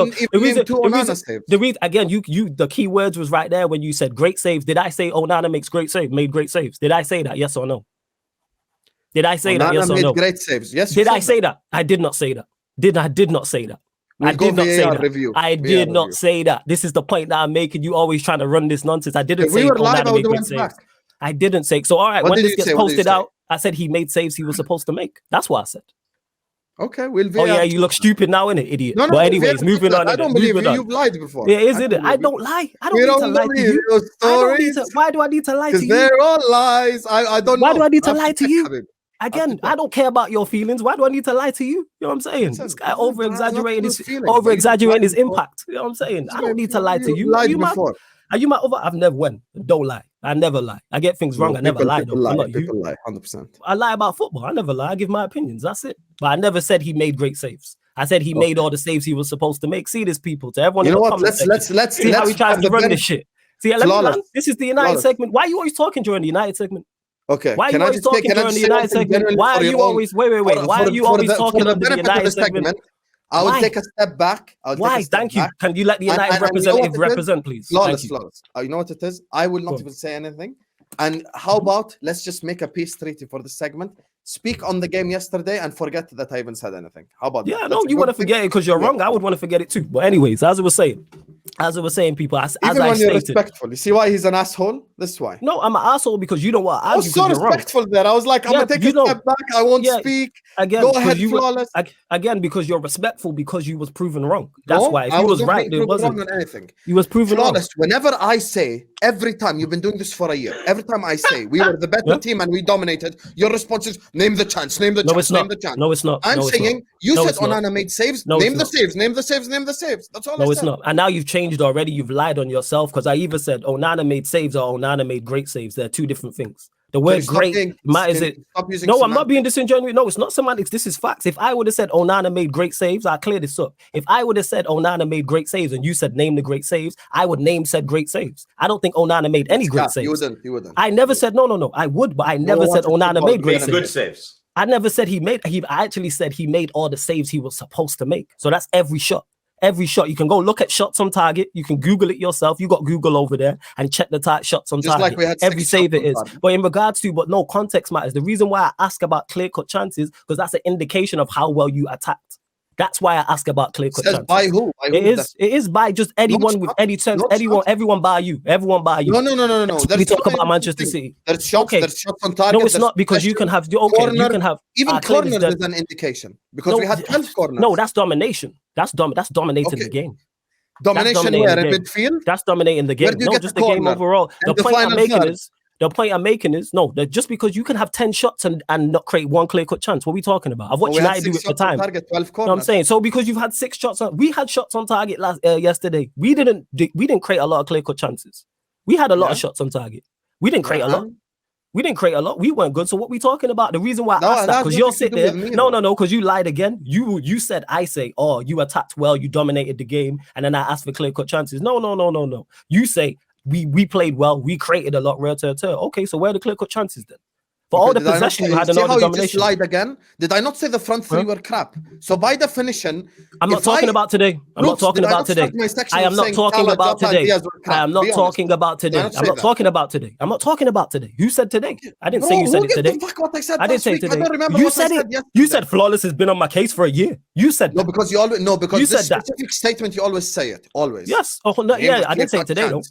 the reason again, the key words was right there when you said great saves. Did I say Onana made great saves? Did I say that? Yes or no? Did I say that? Yes or no? Great saves. Yes. Did I say that? I did not say that. I did not say that. I did not say that. I did not say that. This is the point that I'm making. You always trying to run this nonsense. I didn't say Onana made great saves. I didn't say. So all right, when this gets posted out, I said he made saves he was supposed to make. That's what I said. Okay, we'll. Oh yeah, you look stupid now, innit, idiot? No, but anyways, moving on. I don't believe you. You've lied before. Yeah, is it? I don't lie. I don't need to lie to you. Why do I need to lie to you? They're all lies. I don't. Why do I need to lie to you? Again, I don't care about your feelings. Why do I need to lie to you? You know what I'm saying? This guy over exaggerating his impact. You know what I'm saying? I don't need to lie to you. Lied before. Are you my over? I've never won. Don't lie. I never lie. I get things wrong. I never lie. Though. I'm not you. Lie 100%. I lie about football. I never lie. I give my opinions. That's it. But I never said he made great saves. I said he made all the saves he was supposed to make. See this, people. To everyone. You know what? Let's see how he tries to run this shit. See, let me run. This is the United segment. Why are you always talking during the United segment? Okay. Why are you always talking during the United segment? Why are you always wait? Why are you always talking during the United segment? I will take a step back. Why? Thank you. Can you let the United representative represent, please? Flawless. You know what it is? I will not even say anything. And how about let's just make a peace treaty for the segment? speak on the game yesterday and forget that I even said anything. How about that? Yeah, no, you want to forget it because you're wrong. I would want to forget it too. But anyways, as I was saying, people, as even I when you're stated, respectful, you see why he's an asshole? This is why. No, I'm an asshole because you don't want to I argue. was so respectful there. I was like, I'm gonna take a step back. I won't speak. Again, go ahead, Flawless. Again, because you're respectful because you was proven wrong. That's why. If you was right, there wasn't wrong on anything. You was proven Flawless. wrong. Whenever I say, every time you've been doing this for a year, every time I say we were the better team and we dominated, your response is name the chance, name the chance, name the chance. No, it's not. I'm saying you said Onana made saves. Name the saves. Name the saves. Name the saves. That's all. No, it's not. And now you've changed already. You've lied on yourself because I either said Onana made saves or Onana made great saves. They're two different things. The word great matters it. No, I'm not being disingenuous. No, it's not semantics. This is facts. If I would have said Onana made great saves, I'll clear this up. If I would have said Onana made great saves and you said name the great saves, I would name said great saves. I don't think Onana made any great saves. You wouldn't. I never said no. I would, but I never said Onana made great saves. Good saves. I never said I actually said he made all the saves he was supposed to make. So that's every shot. Every shot. You can go look at shots on target. You can Google it yourself. You got Google over there and check the shots on target. Like we had every save it is. But in regards to, no, context matters. The reason why I ask about clear-cut chances, because that's an indication of how well you attacked. That's why I ask about clear-cut chances. By who? It is by just anyone with any chance. Everyone by you. Everyone by you. No. We talk about Manchester City. There's shots on target. No, it's not because you can have you can have even corners is an indication because we had 12 corners. No, that's domination. That's dominating the game. Domination where in midfield? That's dominating the game. No, just the game overall. The point I'm making is no, that just because you can have 10 shots and not create one clear-cut chance. What are we talking about? I've watched United do it for time. Target, 12 corners. You know what I'm saying? So because you've had 6 shots we had shots on target yesterday. We didn't create a lot of clear-cut chances. We had a lot of shots on target. We didn't create a lot. We weren't good. So what we talking about? The reason why I asked that, because you're sitting there. No, because you lied again. You said I say, oh, you attacked well, you dominated the game, and then I asked for clear-cut chances. No. You say we played well, we created a lot. Okay, so where are the clear-cut chances then? For all the possession you had and all the domination. You just lied again? Did I not say the front three were crap? So by definition, I'm not talking about today. I am not talking about today. I am not talking about today. I'm not talking about today. Who said today? I didn't say you said it today. I didn't say today. You said it. You said Flawless has been on my case for a year. You said no because you always because this specific statement you always say it always. Yes. Oh no, yeah, I didn't say it today though.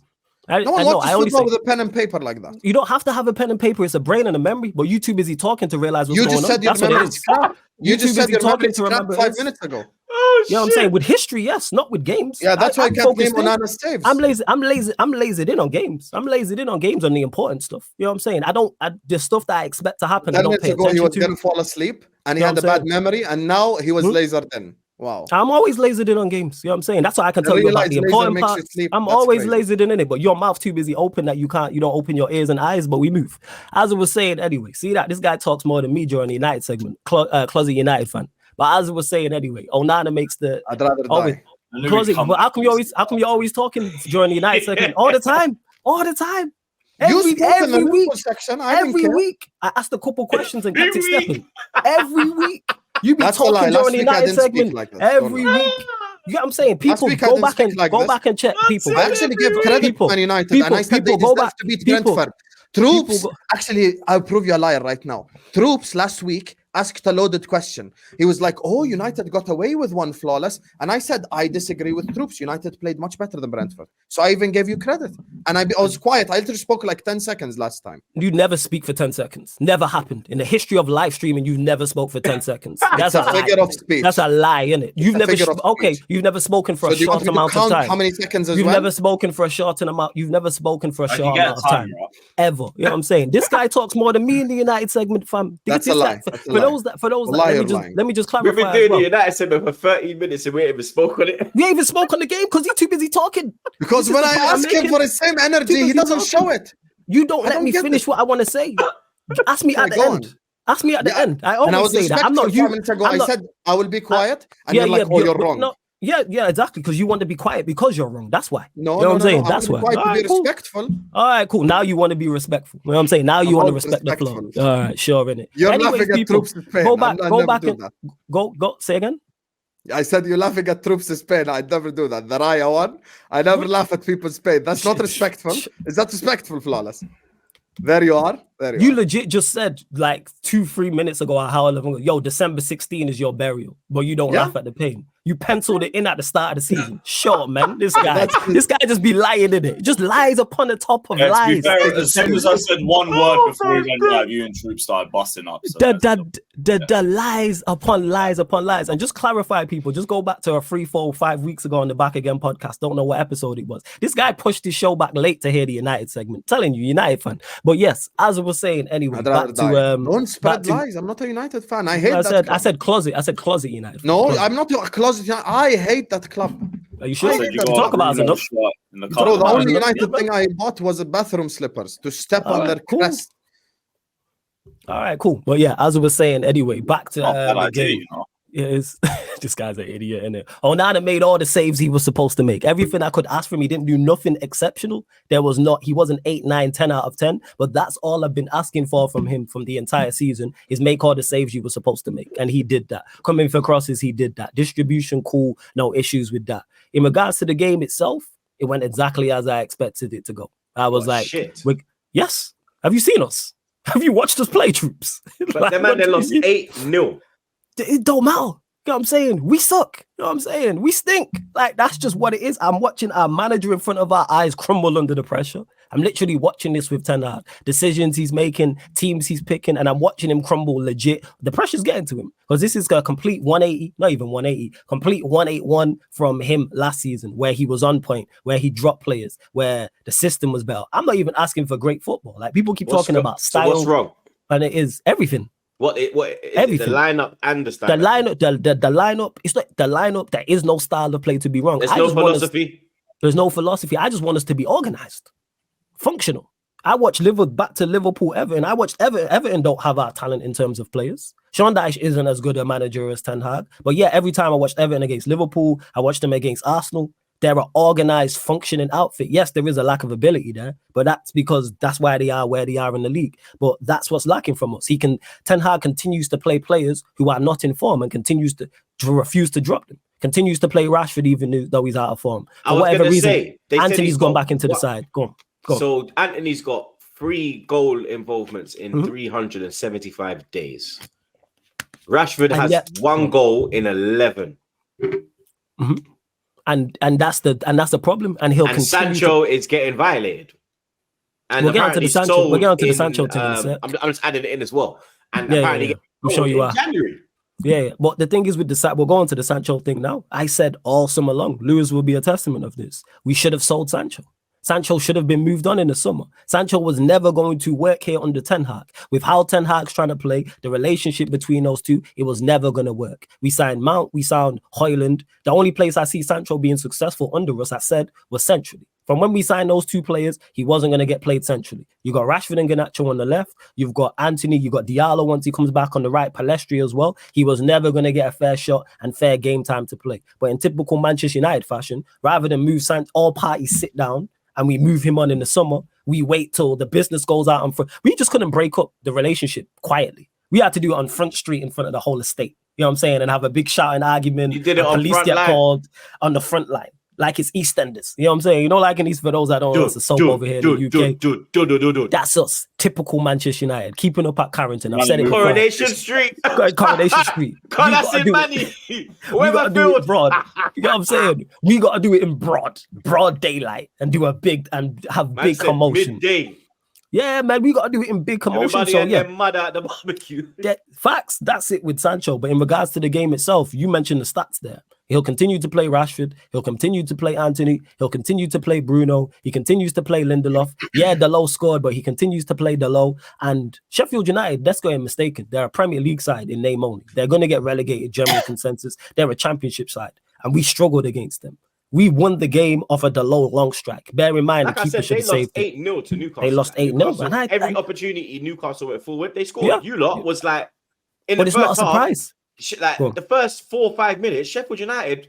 I only say with a pen and paper like that. You don't have to have a pen and paper. It's a brain and a memory. But you too busy talking to realize what's going on. That's what it is. You just said you're talking to remember 5 minutes ago. Oh, you know what I'm saying? With history, yes, not with games. Yeah, that's why I kept name Onana saves. I'm lazied in on games. I'm lazied in on games on the important stuff. You know what I'm saying? The stuff that I expect to happen. 10 minutes ago, he was going to fall asleep and he had a bad memory, and now he was lasered in. Wow. I'm always lasered in on games. You know what I'm saying? That's why I can tell you about the important part. I'm always lasered in it, but your mouth too busy open that you don't open your ears and eyes, but we move. As I was saying anyway, see that this guy talks more than me during the United segment, closet United fan. But as I was saying anyway, Onana makes the I'd rather die. Closet, but how come you're always talking during the United segment? All the time. Every week. I asked a couple questions and kept it stepping. Every week. You be talking during the United segment every week. You know what I'm saying? People go back and check. People, I actually give credit to Man United, and I said they deserve to beat Brentford. Troops, actually, I'll prove you a liar right now. Troops last week asked a loaded question. He was like, oh, United got away with one flawless. And I said, I disagree with Troops. United played much better than Brentford. So I even gave you credit. And I was quiet. I literally spoke like 10 seconds last time. You never speak for 10 seconds. Never happened. In the history of live streaming, you never spoke for 10 seconds. That's a figure of speech. That's a lie, isn't it? You've never you've never spoken for a short amount of time. How many seconds You've never spoken for a short amount. You've never spoken for a short amount of time. Ever. You know what I'm saying? This guy talks more than me in the United segment, fam. That's a lie. For those that let me just clarify. We've been doing the United segment for 13 minutes and we ain't even spoke on it. We ain't even spoke on the game because he's too busy talking. Because when I ask him for his same energy, he doesn't show it. You don't let me finish what I want to say. Ask me at the end. Ask me at the end. I always say that. I'm not you. I said I will be quiet, and you're like, oh, you're wrong. Yeah, exactly. Because you want to be quiet because you're wrong. That's why. No, you know what I'm saying? That's why. To be respectful. All right, cool. Now you want to be respectful. You know what I'm saying? Now you want to respect the flow. All right, sure, innit? You're laughing at Troops' pain. Go back and go. Say again. I said you're laughing at Troops' pain. I'd never do that. The Raya one. I never laugh at people's pain. That's not respectful. Is that respectful, Flawless? There you are. You legit just said like 2-3 minutes ago, how long ago, yo, December 16 is your burial, but you don't laugh at the pain. You penciled it in at the start of the season. Sure, man. This guy just be lying in it. Just lies upon the top of lies. To be fair, as soon as I said one word before we went live, you and Troop started busting up. So the lies upon lies upon lies. And just clarify, people, just go back to a 3-4-5 weeks ago on the Back Again podcast. Don't know what episode it was. This guy pushed his show back late to hear the United segment. Telling you, United fan. But yes, as I was saying, anyway, back to don't spread lies. I'm not a United fan. I hate that. I said closet United fan. No, I'm not a closet. I hate that club. Are you sure? Talk about it enough. Bro, the only United thing I bought was a bathroom slippers to step on their crest. All right, cool. But yeah, as I was saying, anyway, back to the game. This guy's an idiot, innit? Onana made all the saves he was supposed to make. Everything I could ask from him, he didn't do nothing exceptional. He wasn't 8, 9, 10 out of 10, but that's all I've been asking for from him from the entire season is make all the saves you were supposed to make. And he did that. Coming for crosses, he did that. Distribution, cool, no issues with that. In regards to the game itself, it went exactly as I expected it to go. I was yes. Have you seen us? Have you watched us play, Troops? But the man, they lost 8-0. It don't matter. You know what I'm saying? We suck. You know what I'm saying? We stink. Like, that's just what it is. I'm watching our manager in front of our eyes crumble under the pressure. I'm literally watching this with Ten Hag. Decisions he's making, teams he's picking, and I'm watching him crumble legit. The pressure's getting to him because this is a complete 180, not even 180, complete 181 from him last season where he was on point, where he dropped players, where the system was better. I'm not even asking for great football. Like, people keep talking about style. So what's wrong? And it is everything. What everything. The lineup and the style. The lineup. It's like the lineup. There is no style of play to be wrong. There's no philosophy. There's no philosophy. I just want us to be organized, functional. I watch back to Liverpool, Everton. I watched Everton. Everton don't have our talent in terms of players. Sean Dyche isn't as good a manager as Ten Hag. But yeah, every time I watched Everton against Liverpool, I watched them against Arsenal. They're an organized, functioning outfit. Yes, there is a lack of ability there, but that's because that's why they are where they are in the league. But that's what's lacking from us. Ten Hag continues to play players who are not in form and continues to refuse to drop them. Continues to play Rashford even though he's out of form. For whatever reason, Anthony's gone back into the side. Go on. So Anthony's got 3 goal involvements in 375 days. Rashford has 1 goal in 11. Mm-hmm. And that's the problem. And Sancho is getting violated. And we'll get onto the Sancho. We'll get onto the Sancho thing. I'm just adding it in as well. And apparently, I'm sure you are. January. Yeah. But the thing is with we'll go into the Sancho thing now. I said all summer long, Lewis will be a testament of this. We should have sold Sancho. Sancho should have been moved on in the summer. Sancho was never going to work here under Ten Hag. With how Ten Hag's trying to play, the relationship between those two, it was never going to work. We signed Mount, we signed Højlund. The only place I see Sancho being successful under us, I said, was centrally. From when we signed those 2 players, he wasn't going to get played centrally. You got Rashford and Garnacho on the left. You've got Anthony. You got Diallo once he comes back on the right. Palestri as well. He was never going to get a fair shot and fair game time to play. But in typical Manchester United fashion, rather than move all parties sit down, and we move him on in the summer, we wait till the business goes out on front. We just couldn't break up the relationship quietly. We had to do it on Front Street in front of the whole estate. You know what I'm saying? And have a big shouting argument. You did it on police front get line. called on the front line. Like it's EastEnders. You know what I'm saying? You know, like in these, for those that don't know, it's a soap over here in the UK. That's us. Typical Manchester United. Keeping up at Carrington. I've said it before. Coronation Street. Coronation Street. That's it, money. We got to do it broad. You know what I'm saying? We got to do it in broad daylight and do a big and have big commotion. Midday. Yeah, man, we got to do it in big commotion. Everybody and their mother at the barbecue. Facts. That's it with Sancho. But in regards to the game itself, you mentioned the stats there. He'll continue to play Rashford. He'll continue to play Anthony. He'll continue to play Bruno. He continues to play Lindelof. Yeah, Dalot scored, but he continues to play Dalot. And Sheffield United, let's go ahead mistaken. They're a Premier League side in name only. They're going to get relegated, general consensus. They're a Championship side. And we struggled against them. We won the game off a Dalot long strike. Bear in mind, the keeper should have saved it. They lost 8-0 to Newcastle. They lost 8-0. Every opportunity Newcastle went forward, they scored. Yeah. You lot was like, but it's not a surprise. Like the first 4 or 5 minutes, Sheffield United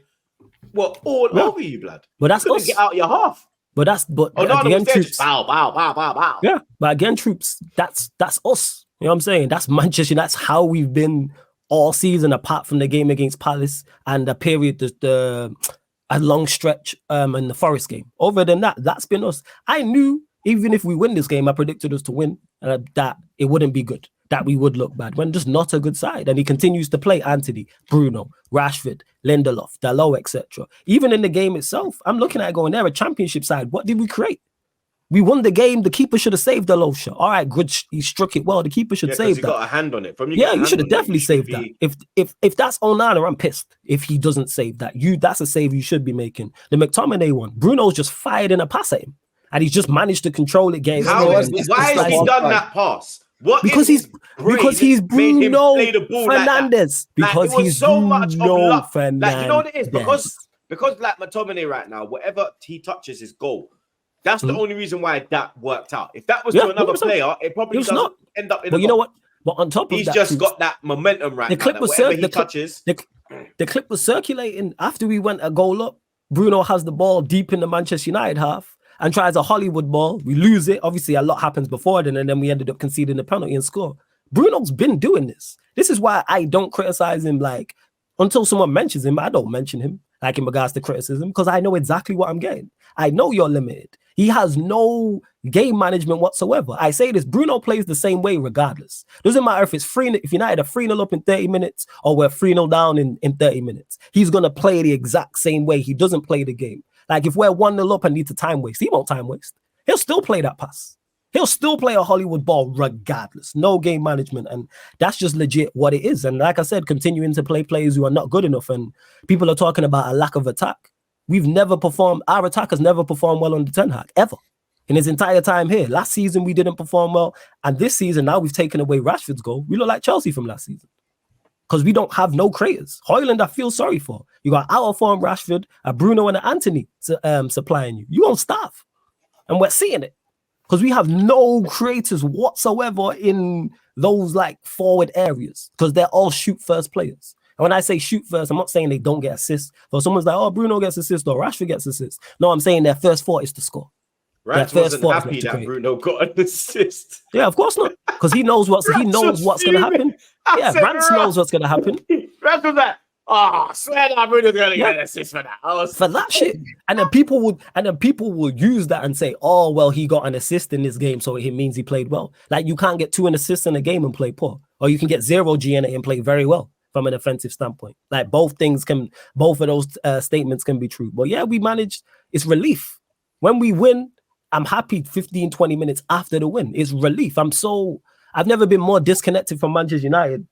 were all over you, blood. But that's us. Get out your half. Again, Troops. Bow. Yeah, but again, Troops. That's us. You know what I'm saying? That's Manchester. That's how we've been all season, apart from the game against Palace and the period, a long stretch in the Forest game. Other than that, that's been us. I knew even if we win this game, I predicted us to win. that it wouldn't be good, that we would look bad. When just not a good side. And he continues to play Anthony, Bruno, Rashford, Lindelof, Dalot, etc. Even in the game itself, I'm looking at it going, they're a championship side. What did we create? We won the game. The keeper should have saved the low shot. All right, good. He struck it well. The keeper should save that. He got a hand on it. You should have definitely saved that. If that's Onana, I'm pissed. If he doesn't save that, that's a save you should be making. The McTominay one, Bruno's just fired in a pass at him, and he's just managed to control it. Why has he done that pass? Because he's Bruno Fernandes. Because he's so much Bruno Fernandes. Like, you know what it is? Because like McTominay right now, whatever he touches is goal. That's the only reason why that worked out. If that was to another player, it probably doesn't end up in. But you know what? But on top of he's that, just got that momentum right now. The clip was circulating after we went a goal up. Bruno has the ball deep in the Manchester United half and tries a Hollywood ball. We lose it. Obviously, a lot happens before then, and then we ended up conceding the penalty and score. Bruno's been doing this. This is why I don't criticize him. Like, until someone mentions him, I don't mention him. Like in regards to criticism, because I know exactly what I'm getting. I know you're limited. He has no game management whatsoever. I say this, Bruno plays the same way regardless. Doesn't matter if it's if United are 3-0 up in 30 minutes or we're 3-0 down in 30 minutes. He's going to play the exact same way. He doesn't play the game. Like if we're 1-0 up and need to time waste, he won't time waste. He'll still play that pass. He'll still play a Hollywood ball regardless. No game management. And that's just legit what it is. And like I said, continuing to play players who are not good enough. And people are talking about a lack of attack. Our attackers never performed well under Ten Hag, ever. In his entire time here. Last season, we didn't perform well. And this season, now we've taken away Rashford's goal. We look like Chelsea from last season. Because we don't have no creators. Højlund, I feel sorry for. You got out of form Rashford, a Bruno and an Anthony supplying you. You won't starve. And we're seeing it. Because we have no creators whatsoever in those like forward areas. Because they're all shoot first players. And when I say shoot first, I'm not saying they don't get assists. So someone's like, oh, Bruno gets assists or Rashford gets assists. No, I'm saying their first thought is to score. Rance wasn't happy that Bruno got an assist. Yeah, of course not. Because he knows what's going to happen. Yeah, Rance knows what's going to happen. Rance was like, oh, swear that Bruno's going to get an assist for that. For that shit. And then people will use that and say, oh, well, he got an assist in this game, so it means he played well. Like, you can't get 2 assists in a game and play poor. Or you can get 0 G in it and play very well from an offensive standpoint. Like, both of those statements can be true. But yeah, we managed. It's relief. When we win, I'm happy 15, 20 minutes after the win. It's relief. I've never been more disconnected from Manchester United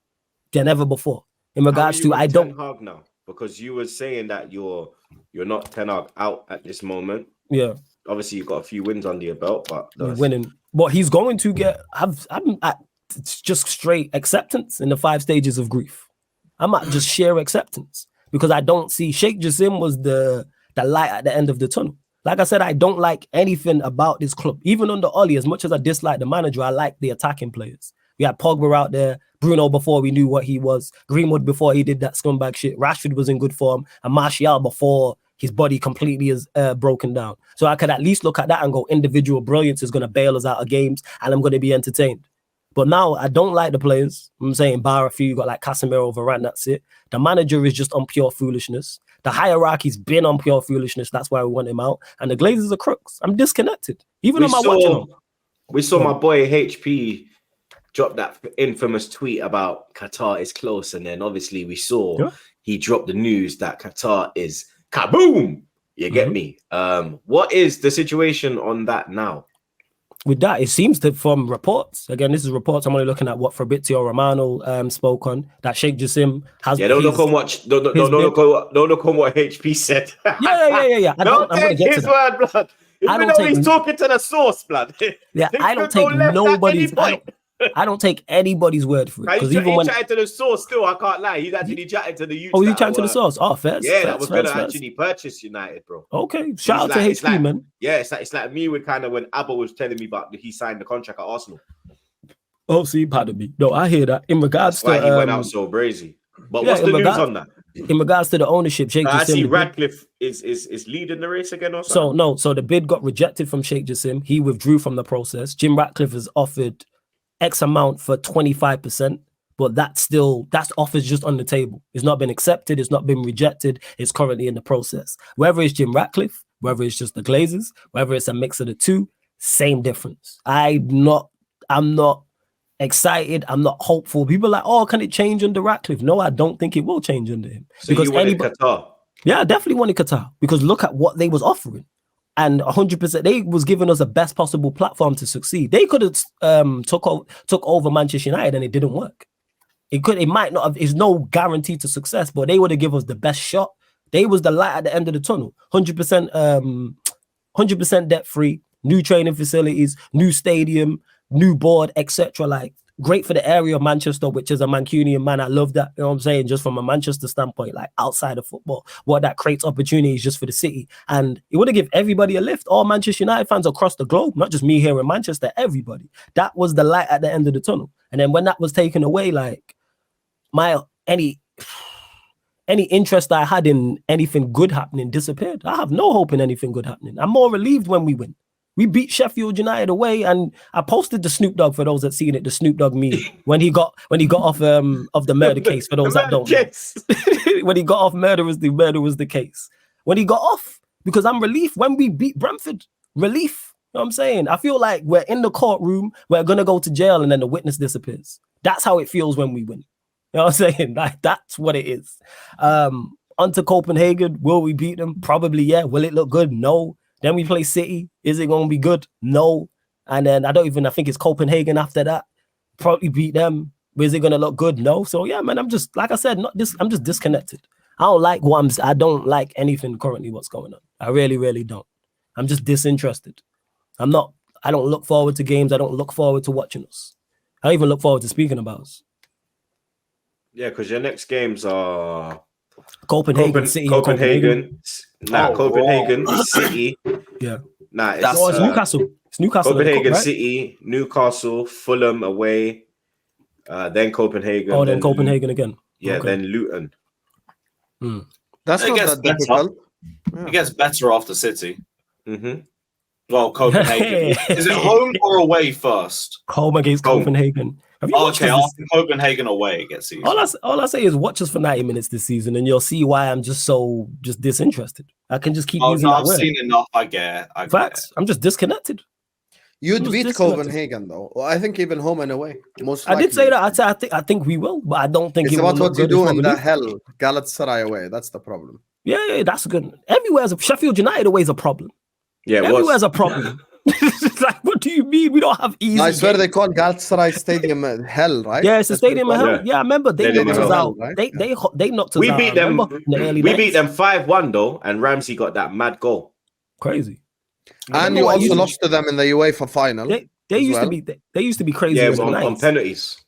than ever before. In regards to, I don't. Ten Hag now, because you were saying that you're not Ten Hag out at this moment. Yeah. Obviously, you've got a few wins under your belt, but winning. But he's going to get. I'm at just straight acceptance in the 5 stages of grief. I'm at just sheer acceptance because I don't see Sheikh Jassim was the light at the end of the tunnel. Like I said, I don't like anything about this club. Even under Oli, as much as I dislike the manager, I like the attacking players. We had Pogba out there, Bruno before we knew what he was, Greenwood before he did that scumbag shit, Rashford was in good form, and Martial before his body completely is broken down. So I could at least look at that and go, individual brilliance is going to bail us out of games, and I'm going to be entertained. But now I don't like the players. I'm saying bar a few, you got like Casemiro, Varane, that's it. The manager is just on pure foolishness. The hierarchy's been on pure foolishness. That's why we want him out. And the Glazers are crooks. I'm disconnected. Even on my watching them. We saw my boy HP drop that infamous tweet about Qatar is close. And then obviously we saw he dropped the news that Qatar is kaboom. You get me? What is the situation on that now? With that, it seems that from reports, again, this is reports, I'm only looking at what Fabrizio Romano spoke on, that Sheikh Jassim has... Yeah, don't look on what HP said. Yeah. Don't take his word, blood. Even though he's talking to the source, blood. Yeah, I don't take nobody's... I don't take anybody's word for it. Because even when chatting to the source, still, I can't lie. He's actually chatting to the youth. Oh, he's chatting to the source. Oh, fair. Yeah, that was going to actually purchase United, bro. Okay, shout out to HP, man. Yeah, it's like me with kind of when Abba was telling me about he signed the contract at Arsenal. Oh, see, pardon me. No, I hear that. In regards to he went out so brazy. But what's the news on that? In regards to the ownership, Sheikh Jassim. I see Radcliffe is leading the race again or something. So the bid got rejected from Sheikh Jassim. He withdrew from the process. Jim Ratcliffe has offered X amount for 25%, but that's offers just on the table. It's not been accepted, it's not been rejected, it's currently in the process. Whether it's Jim Ratcliffe, whether it's just the Glazers, whether it's a mix of the two, same difference. I excited. I'm not hopeful. People are like, oh, can it change under Ratcliffe? No, I don't think it will change under him. So because you wanted Qatar? Yeah, I definitely wanted Qatar because look at what they was offering. And 100%, they was giving us the best possible platform to succeed. They could have took over Manchester United and it didn't work. It might not have, it's no guarantee to success, but they would have given us the best shot. They was the light at the end of the tunnel. 100% debt free, new training facilities, new stadium, new board, etc. Like great for the area of Manchester, which is a Mancunian man. I love that. You know what I'm saying? Just from a Manchester standpoint, like outside of football, what that creates opportunities just for the city. And it would have given everybody a lift. All Manchester United fans across the globe, not just me here in Manchester, everybody. That was the light at the end of the tunnel. And then when that was taken away, like any interest I had in anything good happening disappeared. I have no hope in anything good happening. I'm more relieved when we win. We beat Sheffield United away, and I posted the Snoop Dogg for those that seen it. The Snoop Dogg meme when he got off of the murder case. For those that don't know, when he got off, murder was the case. When he got off, because I'm relief when we beat Brentford. Relief. You know what I'm saying? I feel like we're in the courtroom, we're gonna go to jail, and then the witness disappears. That's how it feels when we win. You know what I'm saying? Like that's what it is. On to Copenhagen. Will we beat them? Probably, yeah. Will it look good? No. Then we play City. Is it going to be good? No. And then I think it's Copenhagen after that. Probably beat them. Is it going to look good? No. So yeah, man, I'm just, like I said, I'm just disconnected. I don't like anything currently what's going on. I really, really don't. I'm just disinterested. I don't look forward to games. I don't look forward to watching us. I don't even look forward to speaking about us. Yeah, because your next games are Copenhagen, City, Copenhagen, City. Yeah. It's Newcastle. It's Newcastle. Copenhagen, right? City, Newcastle, Fulham away, then Copenhagen. Oh, then Copenhagen again. Yeah, okay. Then Luton. That's not that difficult. It gets better after City. Mm-hmm. Well, Copenhagen. Is it home or away first? Home against Copenhagen. Okay, after Copenhagen away, it gets easy. All I say is watch us for 90 minutes this season, and you'll see why I'm just disinterested. I can just keep using that word. I've seen enough. I get Facts. I'm just disconnected. You'd beat Copenhagen though. Well, I think even home and away. Most likely. I did say that. I think we will, but I don't think it's about what you do in the hell. Galatasaray away. That's the problem. Yeah, that's good. Everywhere's Sheffield United away is a problem. Yeah, everywhere's a problem. Like, what do you mean? We don't have easy. I swear they call Galatasaray Stadium hell, right? Yeah, it's a stadium of hell. Yeah, I remember they knocked us out. Right? They knocked us out. We beat them. We beat them 5-1 though, and Ramsey got that mad goal. Crazy. And you also lost to them in the UEFA final. They used to be crazy. Yeah, on penalties.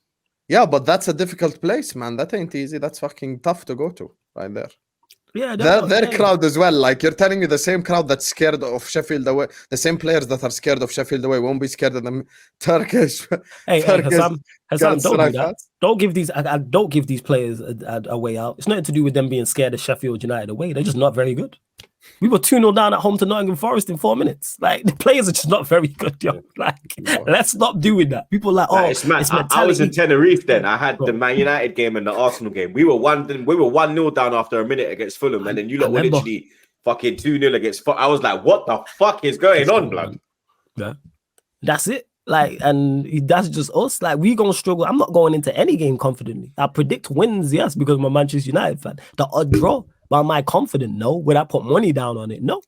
Yeah, but that's a difficult place, man. That ain't easy. That's fucking tough to go to right there. Yeah, their crowd as well. Like you're telling me, the same crowd that's scared of Sheffield away, the same players that are scared of Sheffield away won't be scared of them Turkish. Hey, Hassan, don't do that. Don't give these players a way out. It's nothing to do with them being scared of Sheffield United away. They're just not very good. We were 2-0 down at home to Nottingham Forest in 4 minutes. Like the players are just not very good, yo. Like let's stop doing that. People are like, it's mad. I was in Tenerife then. I had the Man United game and the Arsenal game. We were 1-0 down after a minute against Fulham, and then you lot were literally fucking 2-0 against. I was like, what the fuck is going on, blood? Yeah, that's it. Like, and that's just us. Like, we gonna struggle. I'm not going into any game confidently. I predict wins, yes, because I'm a Manchester United fan. The odd draw. But am I confident? No. Would I put money down on it? No.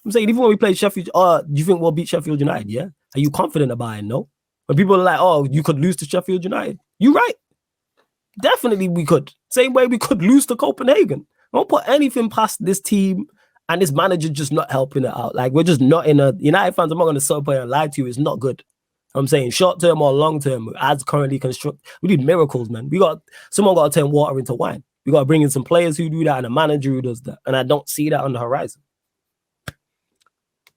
I'm saying even when we play Sheffield, do you think we'll beat Sheffield United? Yeah. Are you confident about it? No. When people are like, oh, you could lose to Sheffield United. You're right. Definitely we could. Same way we could lose to Copenhagen. I won't put anything past this team and this manager just not helping it out. Like, we're just not in a... United fans, I'm not going to sit up here and lie to you. It's not good. I'm saying short term or long term, as currently constructed, we need miracles, man. Someone got to turn water into wine. We got to bring in some players who do that and a manager who does that. And I don't see that on the horizon.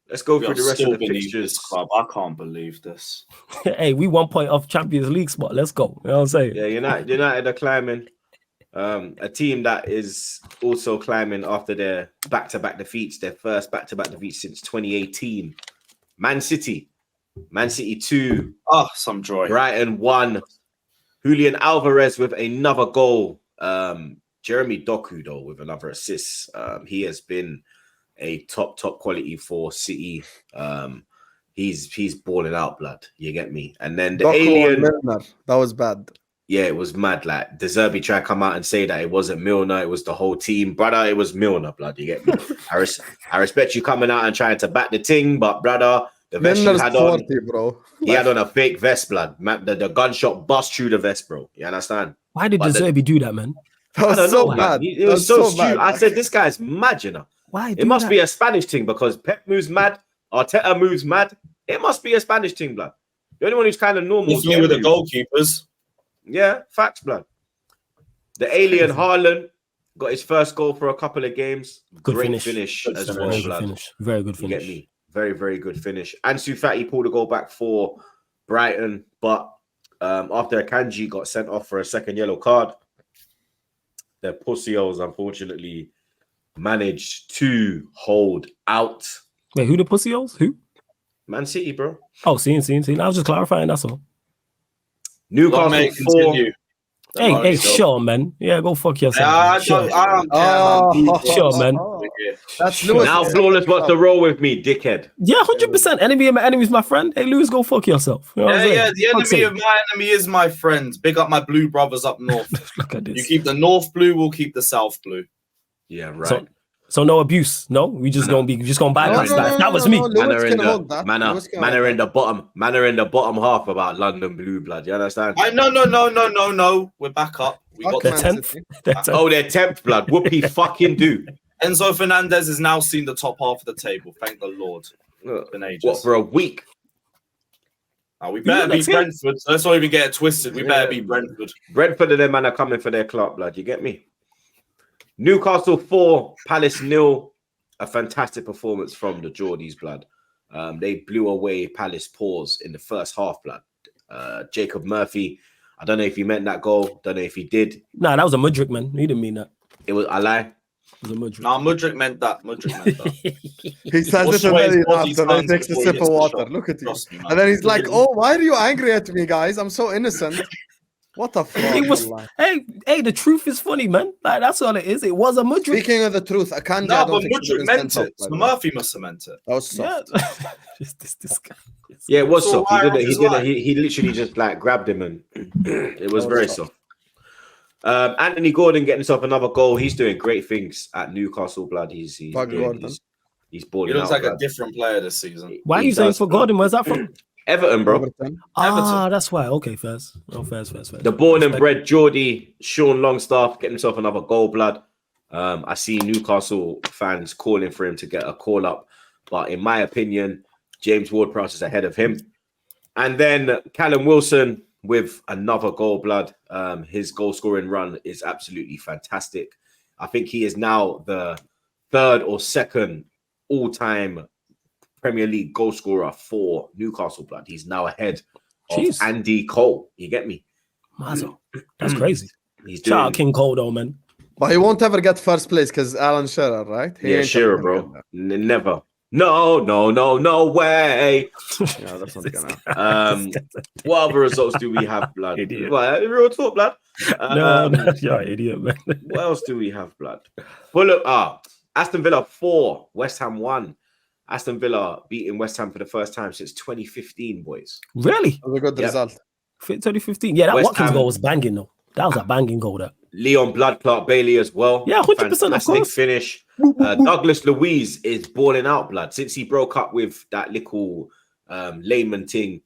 Let's go through the rest of the fixtures. Club. I can't believe this. Hey, we 1 point off Champions League spot. Let's go. You know what I'm saying? Yeah, United are climbing. A team that is also climbing after their back-to-back defeats, their first back-to-back defeats since 2018. Man City 2. Oh, some joy. Brighton 1. Julian Alvarez with another goal. Jeremy Doku though with another assist. He has been a top quality for City. he's balling out, blood. You get me? And then the Doku and alien, Milner, that was bad. yeah, it was mad. Like De Zerbi tried to come out and say that it wasn't Milner, it was the whole team, brother. It was Milner, blood. You get me? I respect you coming out and trying to back the ting, but brother, the vest you Milner's had on, 40, bro. he had on a fake vest, blood. The gunshot bust through the vest, bro. You understand? Why did But De Zerbi do that, man? That I was don't so know, bad. man. It was so stupid. bad. I said, this guy's mad, you know. Why? It must be a Spanish thing because Pep moves mad, Arteta moves mad. It must be a Spanish thing, blood. The only one who's kind of normal is Definitely with the Emery. goalkeepers. Yeah, facts, blood. The alien Haaland got his first goal for a couple of games. Good Great finish. finish as well, Very good blood. finish. Very good You finish. get me? Very, very good finish. Ansu Fati pulled a goal back for Brighton, but after Akanji got sent off for a second yellow card, the Pussios unfortunately managed to hold out. Wait, who the Pussios? Who? Man City, bro. Oh, seeing. I was just clarifying. That's all. Newcastle Mate, 4. continue. Hey, sure, man. Yeah, go fuck yourself. I man. Sure. don't care, man. Sure, man. That's Sure. Lewis. Now Flawless wants to roll with me, dickhead. Yeah, 100%. Enemy of my enemy is my friend. Hey, Lewis, go fuck yourself. You know what I'm saying? The Fuck's enemy sake. of my enemy is my friend. Big up my blue brothers up north. Look at You this. keep the north blue, we'll keep the south blue. Yeah, right. So no abuse. No, we just gonna bypass that. That was me. Manner in the bottom half about London Blue, blood. You understand? No. We're back up. We got The Man 10th. City. Oh, they're 10th, blood. Whoopie fucking do. Enzo Fernandez has now seen the top half of the table. Thank the Lord. It's been ages. What, for a week? We better be that's it. Brentford. So let's not even get it twisted. We better be Brentford. Brentford and them man are coming for their club, blood. You get me? Newcastle 4, Palace 0. A fantastic performance from the Geordies, blood. They blew away Palace paws in the first half, blood. Jacob Murphy, I don't know if he meant that goal. Don't know if he did. Nah, that was a Mudryk, man. He didn't mean that. It was, I lie. It was a Mudryk. Nah, Mudryk meant that. He says Wash it and away then he his body laughs and then he tongues takes a before he sip gets of the water. shot. Look at you. Trust me, man. And then he's like, oh, why are you angry at me, guys? I'm so innocent. What the fuck? It was, hey, the truth is funny, man. Like, that's all it is. It was a Mudryk. Speaking of the truth, Akanji, No, I but don't think Mudryk he's meant sent it. off, by So the way. Murphy must have meant it. That was soft. Yeah. this guy. Yeah, it was So soft. why He was didn't. his He didn't. line? He literally just like grabbed him, and it was That was very soft. soft. Anthony Gordon getting himself another goal. He's doing great things at Newcastle, blood. He's Gordon. balling He looks out, like a blood. different player this season. Why are He you saying does, for blood. Gordon? Where's that from? Everton, bro. Everton. Ah, that's why. Okay, first. The born and bred Geordie, Sean Longstaff, getting himself another goal, blood. I see Newcastle fans calling for him to get a call up, but in my opinion, James Ward-Prowse is ahead of him. And then Callum Wilson with another goal, blood. His goal scoring run is absolutely fantastic. I think he is now the third or second all-time Premier League goal scorer for Newcastle, blood. He's now ahead of Jeez. Andy Cole. You get me? Mazo. That's crazy. He's Shout out doing King Cole, though, man. But he won't ever get first place because Alan Shearer, right? He yeah, ain't Shearer, ever bro. gonna Never. No way. get that. Yeah, that's not gonna. What other results do we have, blood? Idiot. Well, real talk, blood. No, you're an idiot, man. What else do we have, blood? Fulham, Aston Villa 4, West Ham 1. Aston Villa beating West Ham for the first time since 2015, boys. Really? That was a good Yep. result. 2015. Yeah, that West Watkins Ham. goal was banging, though. That was a banging goal, that. Leon Blood Clark Bailey as well. Yeah, 100%, of Fantastic course. finish. Douglas Luiz is balling out, blood. Since he broke up with that little layman thing,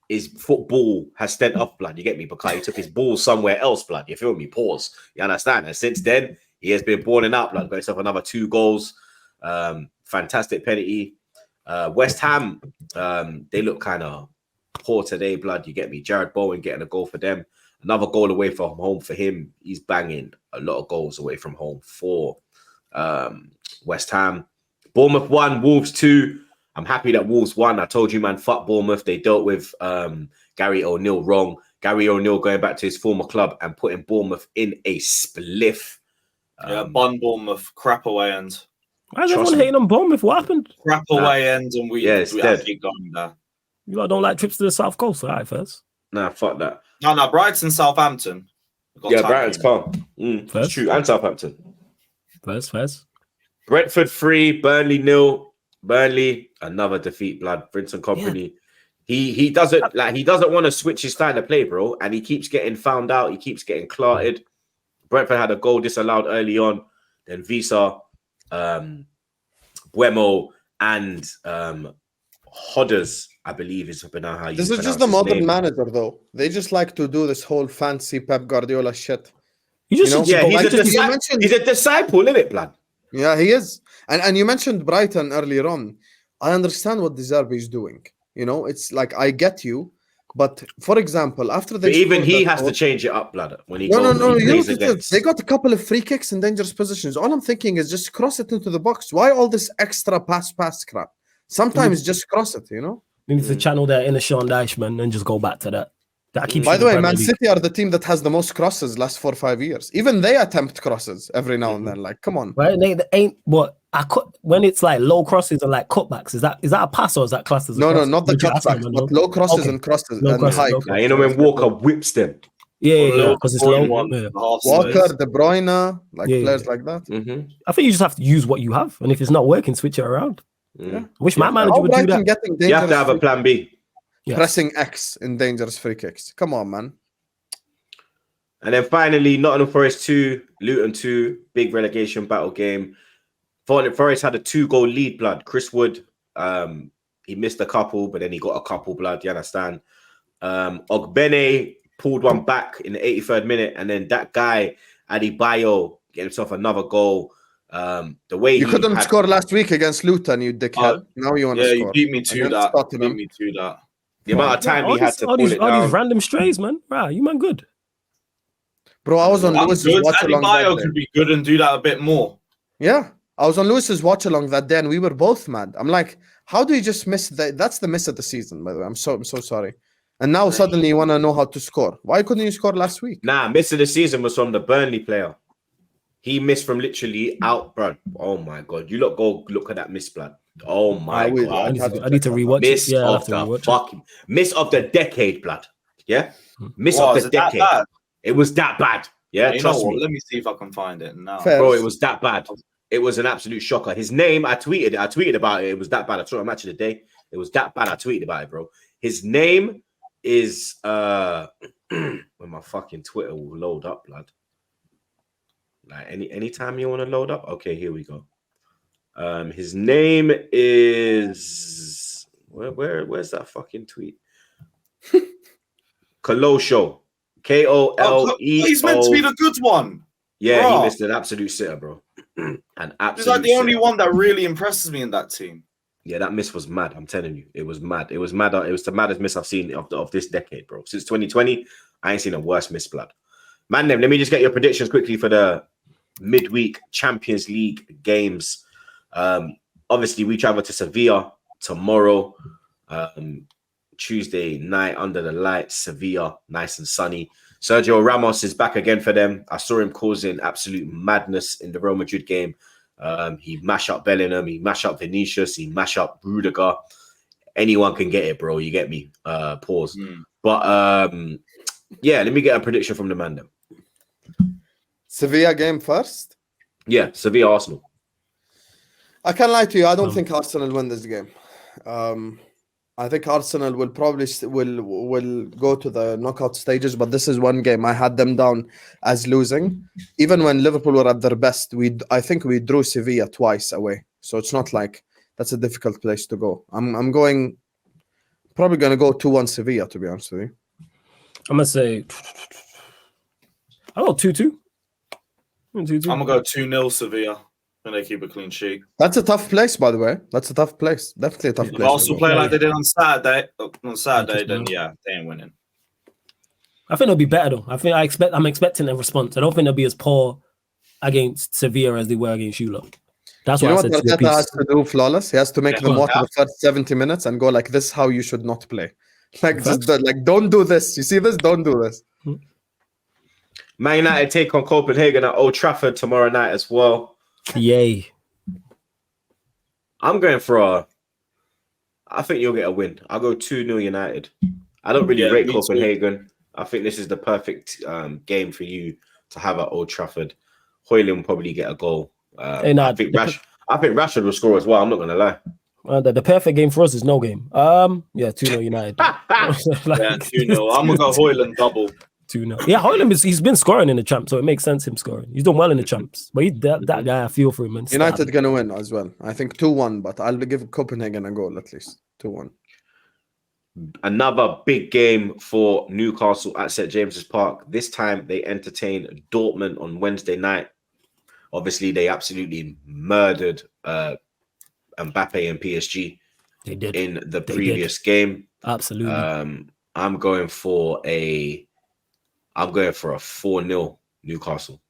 his football has stent off, blood. You get me? Because he took his ball somewhere else, blood. You feel me? Pause. You understand? And since then, he has been balling out, blood. Got himself another 2 goals. Fantastic penalty. West Ham, they look kind of poor today, blood. You get me? Jared Bowen getting a goal for them. Another goal away from home for him. He's banging a lot of goals away from home for West Ham. Bournemouth 1, Wolves 2. I'm happy that Wolves won. I told you, man, fuck Bournemouth. They dealt with Gary O'Neill wrong. Gary O'Neill going back to his former club and putting Bournemouth in a spliff. Bun Bournemouth, crap away end. Why is Trust everyone me. hating on Bournemouth? What happened? Crap away end, and we it's dead. actually gone there. You lot don't like trips to the South Coast? All right, first. Nah, fuck that. No, Brighton, Southampton. Yeah, Brighton's calm. It's First. true. And Southampton. First. Brentford 3, Burnley 0. Burnley, another defeat, blood. Brinson Company. He doesn't want to switch his style of play, bro. And he keeps getting found out. He keeps getting clarted. Brentford had a goal disallowed early on. Then Visa, Buemo, and Hodders, I believe is how you. This is just the modern manager, though. They just like to do this whole fancy Pep Guardiola shit. He's a disciple, isn't it, blood? Yeah, he is. And you mentioned Brighton earlier on. I understand what De Zerbi is doing. You know, it's like, I get you. But for example, after they even he has to change it up, blood. When he no. against... They got a couple of free kicks in dangerous positions. All I'm thinking is just cross it into the box. Why all this extra pass crap? Sometimes just cross it, you know? We need to channel their inner Sean Dyche, man, and just go back to that. By the way, Man City are the team that has the most crosses last 4 or 5 years. Even they attempt crosses every now and then. Like, come on. Right? They ain't what when it's like low crosses and like cutbacks. Is that a pass or is that classed as a no, cross? not the cutbacks, but low crosses and crosses and high. Now, you know when Walker whips them. Yeah, because it's low. Walker, De Bruyne, players like that. Mm-hmm. I think you just have to use what you have, and if it's not working, switch it around. Yeah. I wish my manager would do that. You have to have a plan B. Yes. Pressing X in dangerous free kicks. Come on, man. And then finally, Nottingham Forest 2, Luton 2, big relegation battle game. Forest had a 2-goal lead, blood. Chris Wood, he missed a couple, but then he got a couple, blood. You understand? Ogbene pulled one back in the 83rd minute, and then that guy, Adebayo, get himself another goal. The way you couldn't score last week against Luton, you dickhead. Now you want to score. Yeah, you beat me to that. The amount of time he had to pull it down. All these random strays, man. Right, you man good. Bro, I was on Lewis's watch along that day. Could be good and do that a bit more. Yeah, I was on Lewis's watch along that day, and we were both mad. I'm like, how do you just miss that? That's the miss of the season, by the way. I'm so sorry. And now suddenly you want to know how to score. Why couldn't you score last week? Nah, miss of the season was from the Burnley player. He missed from literally out, bro. Oh my god, you go look at that miss, blood. Oh my god, I need to rewatch miss it. Yeah, of the fucking miss of the decade, blood. Yeah, miss of the decade. It was that bad. Yeah, trust me. Let me see if I can find it now. Bro, it was that bad. It was an absolute shocker. His name, I tweeted about it. It was that bad. I saw a match of the day. It was that bad. I tweeted about it, bro. His name is when my fucking Twitter will load up, blood. Like anytime you want to load up. Okay, here we go. His name is where's that fucking tweet? Kolosho. Koleo. He's meant to be the good one. Yeah, bro. He missed an absolute sitter, bro. An absolute. He's like the only one that really impresses me in that team. Yeah, that miss was mad. I'm telling you, it was mad. It was mad. It was the maddest miss I've seen of this decade, bro. Since 2020, I ain't seen a worse miss, blood. Man, let me just get your predictions quickly for the midweek Champions League games. Obviously, we travel to Sevilla tomorrow, Tuesday night under the lights. Sevilla, nice and sunny. Sergio Ramos is back again for them. I saw him causing absolute madness in the Real Madrid game. He mashed up Bellingham, he mashed up Vinicius, he mashed up Rudiger. Anyone can get it, bro. You get me? Pause. But yeah, let me get a prediction from the man then. Sevilla game first? Yeah, Sevilla Arsenal. I can't lie to you. I don't think Arsenal win this game. I think Arsenal will probably will go to the knockout stages, but this is one game I had them down as losing. Even when Liverpool were at their best, I think we drew Sevilla twice away. So it's not like that's a difficult place to go. I'm probably going to go 2-1 Sevilla, to be honest with you. I'm going to say, I'll go 2-2. I'm going to go 2-0 Sevilla. And they keep a clean sheet. That's a tough place, by the way. That's a tough place. Definitely a tough place. If Arsenal play like they did on Saturday, then yeah, they ain't winning. I think it'll be better though. I'm expecting a response. I don't think they'll be as poor against Sevilla as they were against you lot. That's what I said. Arteta has to do flawless. He has to make them watch the first 70 minutes and go like, "This is how you should not play." Like, don't do this. You see this? Don't do this. Man United take on Copenhagen at Old Trafford tomorrow night as well. Yay. I'm going for I think you'll get a win. I'll go 2-0 United. I don't really rate Copenhagen. I think this is the perfect game for you to have at Old Trafford. Højlund will probably get a goal. I think Rashford will score as well. I'm not going to lie. The perfect game for us is no game. Yeah, 2-0 United. Yeah, 2-0. I'm gonna go Højlund double. 2-0. Yeah, Højlund he's been scoring in the champ, so it makes sense him scoring. He's done well in the champs, but that guy, I feel for him. Man. United gonna win as well. I think 2-1, but I'll give Copenhagen a goal at least. 2-1. Another big game for Newcastle at St James's Park. This time they entertain Dortmund on Wednesday night. Obviously, they absolutely murdered Mbappe and PSG. They did in the previous game. Absolutely. I'm going for a 4-0 Newcastle.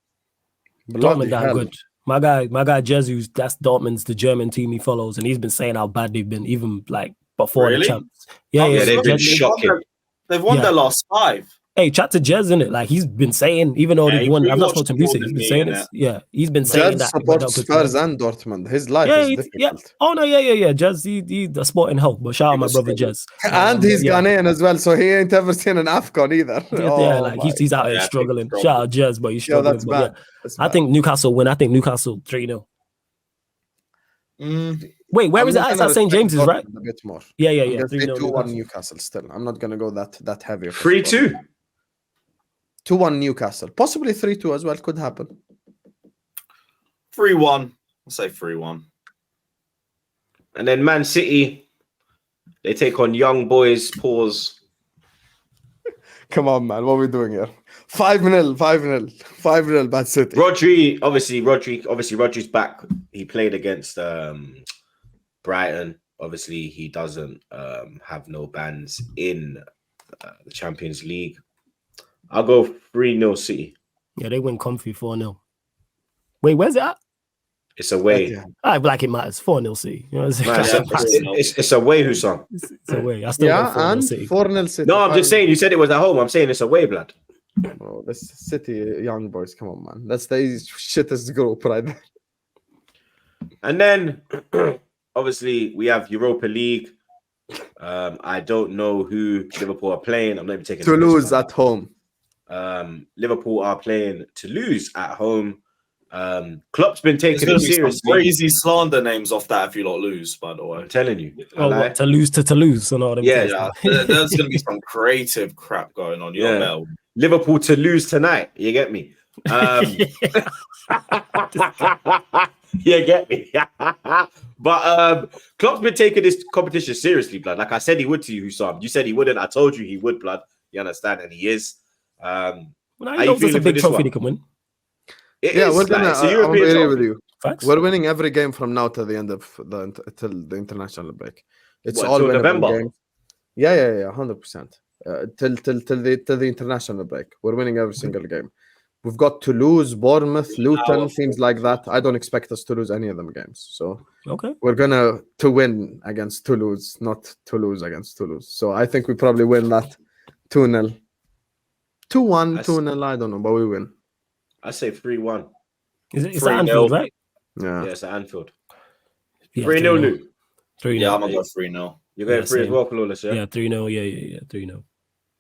Dortmund got good. My guy Jesus, that's Dortmund's the German team he follows, and he's been saying how bad they've been, even like before the champs. Yeah, they've been shocking. They've won their last 5. Hey, chat to Jez, innit? Like he's been saying, even though they've won, I've not spoken to music. He's been saying this. Yeah, he's been saying that. Supports Spurs and Dortmund. His life is difficult. Yeah. Oh no, yeah. Jez, he's the sporting help. But shout out my brother Jez. And he's Ghanaian as well, so he ain't ever seen an AFCON either. He's out here struggling. Shout out Jez, but he's struggling. That's bad. I think Newcastle win. I think Newcastle 3-0. Wait, where is it? It's at St James's, right? A bit more. Yeah. 2-1 Newcastle still. I'm not gonna go that heavy. 3-2. 2-1 Newcastle. Possibly 3-2 as well. Could happen. 3-1. I'll say 3-1. And then Man City, they take on Young Boys. Pause. Come on, man. What are we doing here? 5-0. 5-0 Man City. Rodri's back. He played against Brighton. Obviously, he doesn't have no bans in the Champions League. I'll go 3-0 City. Yeah, they win comfy 4-0. Wait, where's it at? It's away. I like it matters. 4-0 City. You know what I'm saying? It's away, Husam. It's away. I still go 4-0 City. 4-0 City. No, I'm just saying, you said it was at home. I'm saying it's away, blood. Oh, this City Young Boys, come on, man. That's the shittest group right there. And then, obviously, we have Europa League. I don't know who Liverpool are playing. I'm not even taking Toulouse at home. Liverpool are playing Toulouse at home. Klopp's been taking it seriously. Crazy slander names off that if you lot lose, by the way. I'm telling you. Toulouse to Toulouse and all them. Yeah. There's going to be some creative crap going on. Liverpool to lose tonight. You get me? You get me? But Klopp's been taking this competition seriously, blood. Like I said he would to you, Husam. You said he wouldn't. I told you he would, blood. You understand? And he is. Well, he knows it's a big trophy they can win. We're gonna. I'm agree with you. Facts. We're winning every game from now to the end of till the international break. It's What, all till winnable November? games. Yeah, 100%. Till the international break, we're winning every single game. We've got Toulouse, Bournemouth, Luton, teams like that. I don't expect us to lose any of them games. So we're gonna win against Toulouse, not to lose against Toulouse. So I think we probably win that 2-0. 2-1, 2-0, I don't know, but we win. I say 3-1. It's at Anfield, right? Yeah, it's at Anfield. Yeah, 3-0, Luke. 3-0. Yeah, I'm going to go 3-0. You're going 3 as well, Flawless, yeah? Yeah, 3-0. Yeah, 3-0.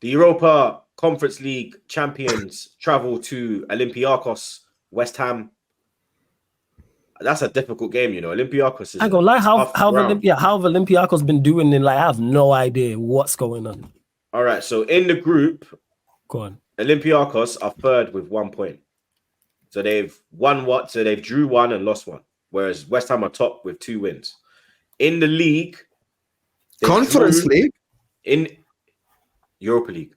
The Europa Conference League champions travel to Olympiacos, West Ham. That's a difficult game, you know. Olympiacos is. I go lie. How have Olympiacos been doing? And like, I have no idea what's going on. All right, so in the group, go on. Olympiacos are third with 1 point. So they've won what? So they've drew 1 and lost 1. Whereas West Ham are top with 2 wins. In the league, Conference League, in Europa League.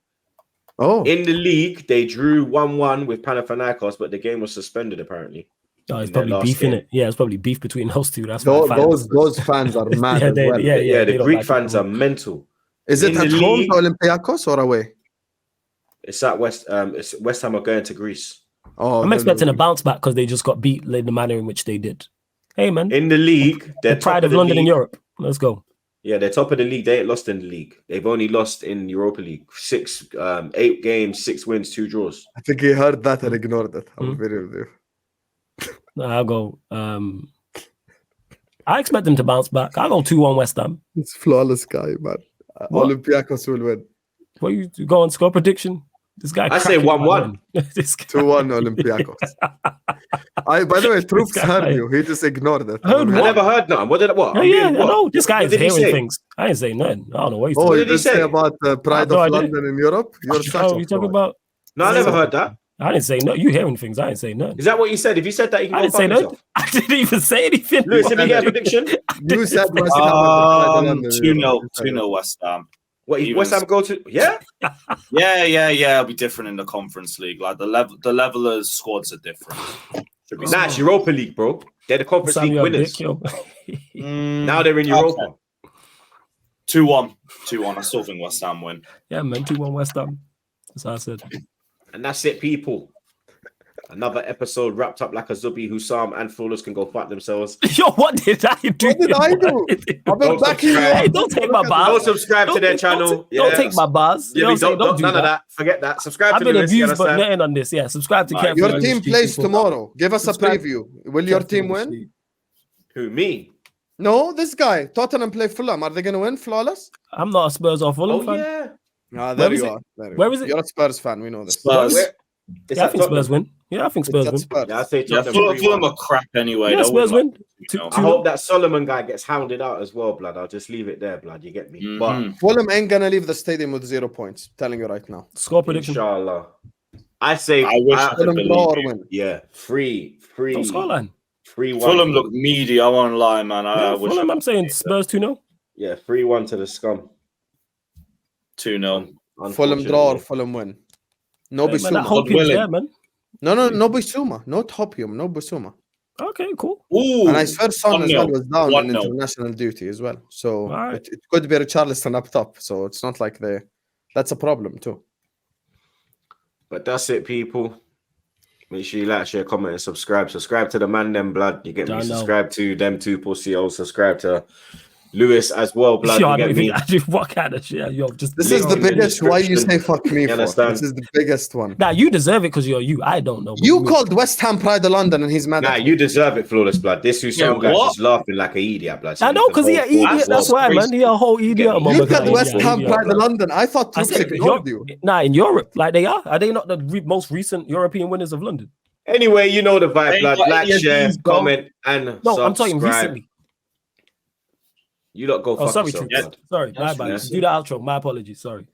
Oh, in the league, they drew 1-1 with Panathinaikos, but the game was suspended apparently. Oh, it's probably beef in it. Yeah, it's probably beef between those two. That's those fans are mad as well. Yeah, the Greek fans are mental. Is it at home to Olympiacos or away? It's at West Ham are going to Greece. Oh, I'm expecting a bounce back because they just got beat in the manner in which they did. Hey man, in the league, they're the pride of London in Europe. Let's go. Yeah, they're top of the league. They ain't lost in the league. They've only lost in Europa League. 8 games, 6 wins, 2 draws. I think he heard that and ignored it. I'm very with you. I'll go. I expect them to bounce back. I'll go 2-1 West Ham. It's flawless guy, man. Olympiacos will win. What you go on score prediction? This guy. I say 1-1. 2-1 Olympiacos. By the way, Troops guy- heard you. He just ignored it. Heard I what? never heard nothing. What did what? Yeah, I'm yeah, being I what? know. This guy What is did he hearing say? things. I ain't saying nothing. I don't know what he's Oh, What talking you did he did say say? about the pride No of idea. London in Europe? You're such Oh, a you talking fraud. about? No, I never heard that. I didn't say no. You hearing things? I ain't saying nothing. Is that what you said? If you said that, you can I go didn't fuck say nothing. yourself. I didn't even say anything. Lewis, let me get a prediction. You said West Ham was the pride of London. in 2-0 Europe. 2-0 West Ham. What? Even West Ham go to? Yeah. Yeah. It'll be different in the Conference League. Like the levelers squads are different. Should be Nah, it's Europa League, bro. They're the Conference Sam, League you're a winners. dick, yo. Now they're in Europa. 2-1. 2-1. I still think West Ham win. Yeah, man. 2-1 West Ham. That's what I said. And that's it, people. Another episode wrapped up like a Zubi. Hussam and Flawless can go fuck themselves. Yo, what did I do? What did I do? I've been Don't backing you subscribe. up. Hey, don't take my Go bars. subscribe to their channel. Don't take my bars. You know what I'm saying? Don't do none that. of that. Forget that. Subscribe I've to been Lewis. You abused, but understand? nothing on this. Yeah, subscribe to Right. Kev. Your team plays tomorrow. Give us a Subscribe. preview. Will your team win? Who, me? No, this guy. Tottenham play Fulham. Are they going to win? Flawless? I'm not a Spurs or Fulham Oh, fan. yeah. Ah, Where there is you it? are. There you Where are. is it? You're a Spurs fan. We know this. Spurs. Where? It's Yeah, I at think Spurs Tottenham. win. Yeah, I think It's Spurs at win. Spurs. Yeah, I say Yeah, Tottenham. Fulham are crap anyway. Yeah, They'll Spurs win, win. like, you know. I hope that Solomon guy gets hounded out as well, blood. I'll just leave it there, blood. You get me? Mhm. Fulham ain't going to leave the stadium with 0 points. Telling you right now. Score But prediction. inshallah. I say, I wish I could Fulham believe draw or you. win. yeah, 3-3. Don't scoreline. 3-1. Fulham look meaty. I won't lie, man. I Yeah, wish Fulham, I I'm saying Spurs 2-0. Yeah, 3-1 to the scum. 2-0. Fulham draw or Fulham win. No Hey, man, that Bissouma. hope is there, man. No Bissouma. No Hopium. No Bissouma. Okay, cool. Ooh, And I swear Son as well 1-0. was down on 1-0. international duty as well. So Alright. it could be Richarlison up top. So it's not like that's a problem too. But that's it, people. Make sure you like, share, comment, and subscribe. Subscribe to the man, them blood. You get me? I know. Subscribe to them two pussies. Subscribe to Lewis as well, blood. Yo, I You don't get me? even actually what kind of shit. Yo, just This Link is the in the biggest. Why you description. say fuck me You for? understand? This is the biggest one. Nah, you deserve it because you're you. I don't know. You called West Ham Pride of London and he's mad Nah, at you deserve it, Flawless blood. This Hussam Yeah, guy's what? just laughing like an idiot, blood. So I you know can because he go an forward idiot. as well. That's why, man. He a whole idiot. Get me? moment, You because said he's West an Ham idiot, Pride bro. of London. I thought I Troops said, ignored you. nah, in Europe, like they are they not the most recent European winners of London? Anyway, you know the vibe, Ain't blood. got Like, any of share, these, bro. comment, and No, subscribe. I'm talking recently. You lot go Oh, fuck sorry, yourself, Troops. blood. Sorry, my That's bad. recent. Do the outro. My apologies. Sorry.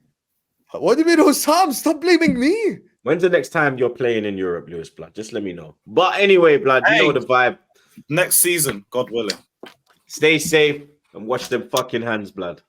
What do you mean, Hussam? Stop blaming me. When's the next time you're playing in Europe, Lewis, blood? Just let me know. But anyway, blood, you know Hey. the vibe. Next season, God willing. Stay safe and wash them fucking hands, blood.